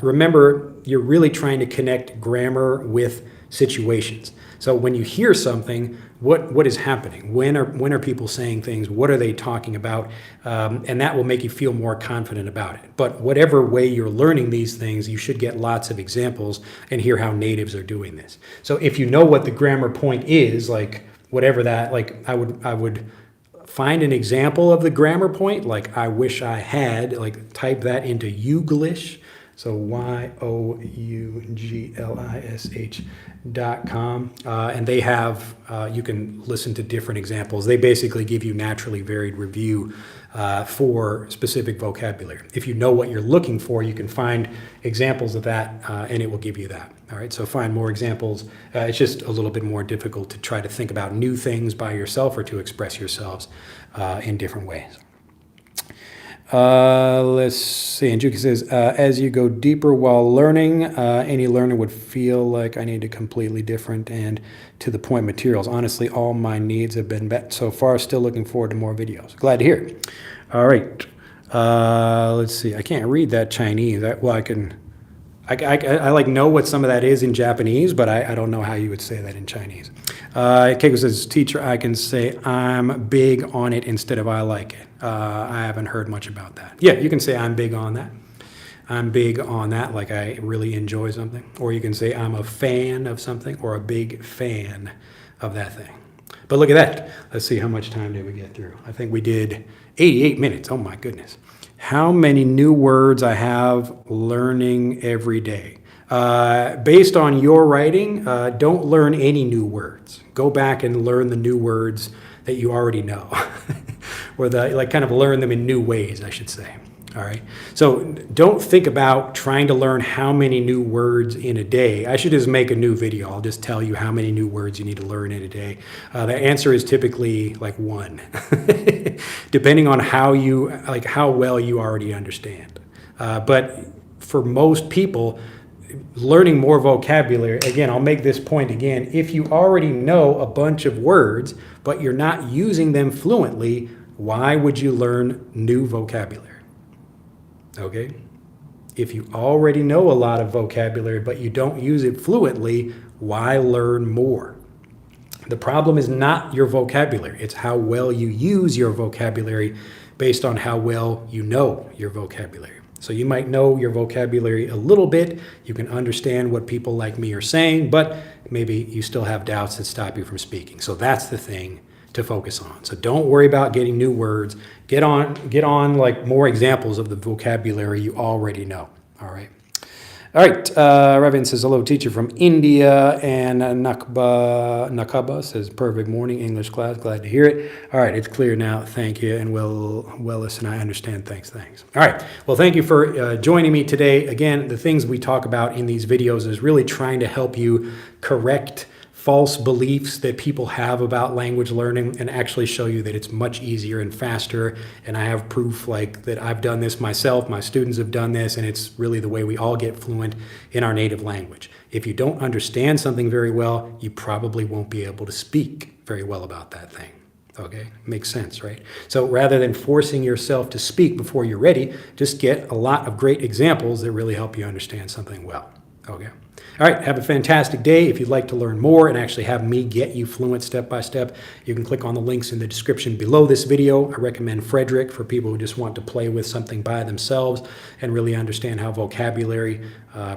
remember, you're really trying to connect grammar with situations. So when you hear something, what is happening? When are people saying things? What are they talking about? And that will make you feel more confident about it. But whatever way you're learning these things, you should get lots of examples and hear how natives are doing this. So if you know what the grammar point is, like whatever that, like I would find an example of the grammar point, like I wish I had, like type that into Youglish. So youglish.com, and they have, you can listen to different examples. They basically give you naturally varied review for specific vocabulary. If you know what you're looking for, you can find examples of that, and it will give you that. All right, so find more examples. It's just a little bit more difficult to try to think about new things by yourself, or to express yourselves in different ways. Let's see. And Juki says, as you go deeper while learning, any learner would feel like I need to completely different and to the point materials. Honestly, all my needs have been met so far. Still looking forward to more videos. Glad to hear it. All right. Let's see. I can't read that Chinese. I like know what some of that is in Japanese, but I don't know how you would say that in Chinese. Keiko says, teacher, I can say I'm big on it instead of I like it. I haven't heard much about that. Yeah, you can say I'm big on that. I'm big on that, like I really enjoy something. Or you can say I'm a fan of something, or a big fan of that thing. But look at that. Let's see, how much time did we get through? I think we did 88 minutes. Oh my goodness. How many new words I have learning every day. Based on your writing, don't learn any new words. Go back and learn the new words that you already know. Or kind of learn them in new ways, I should say. All right. So don't think about trying to learn how many new words in a day. I should just make a new video. I'll just tell you how many new words you need to learn in a day. The answer is typically like one, depending on how well you already understand. But for most people, learning more vocabulary, again, I'll make this point again, if you already know a bunch of words, but you're not using them fluently, why would you learn new vocabulary? Okay? If you already know a lot of vocabulary, but you don't use it fluently, why learn more? The problem is not your vocabulary. It's how well you use your vocabulary based on how well you know your vocabulary. So you might know your vocabulary a little bit. You can understand what people like me are saying, but maybe you still have doubts that stop you from speaking. So that's the thing to focus on. So don't worry about getting new words. Get on like more examples of the vocabulary you already know. All right. All right. Raven says, hello, teacher from India. And Nakaba says, perfect morning, English class. Glad to hear it. All right. It's clear now. Thank you. And we'll listen. I understand. Thanks. All right. Well, thank you for joining me today. Again, the things we talk about in these videos is really trying to help you correct false beliefs that people have about language learning and actually show you that it's much easier and faster. And I have proof like that I've done this myself, my students have done this, and it's really the way we all get fluent in our native language. If you don't understand something very well, you probably won't be able to speak very well about that thing. Okay, makes sense, right? So rather than forcing yourself to speak before you're ready, just get a lot of great examples that really help you understand something well. Okay. All right, have a fantastic day. If you'd like to learn more and actually have me get you fluent step by step, you can click on the links in the description below this video. I recommend Frederick for people who just want to play with something by themselves and really understand how vocabulary,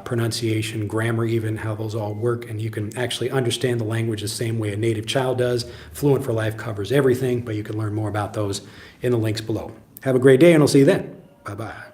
pronunciation, grammar even, how those all work. And you can actually understand the language the same way a native child does. Fluent for Life covers everything, but you can learn more about those in the links below. Have a great day, and I'll see you then. Bye-bye.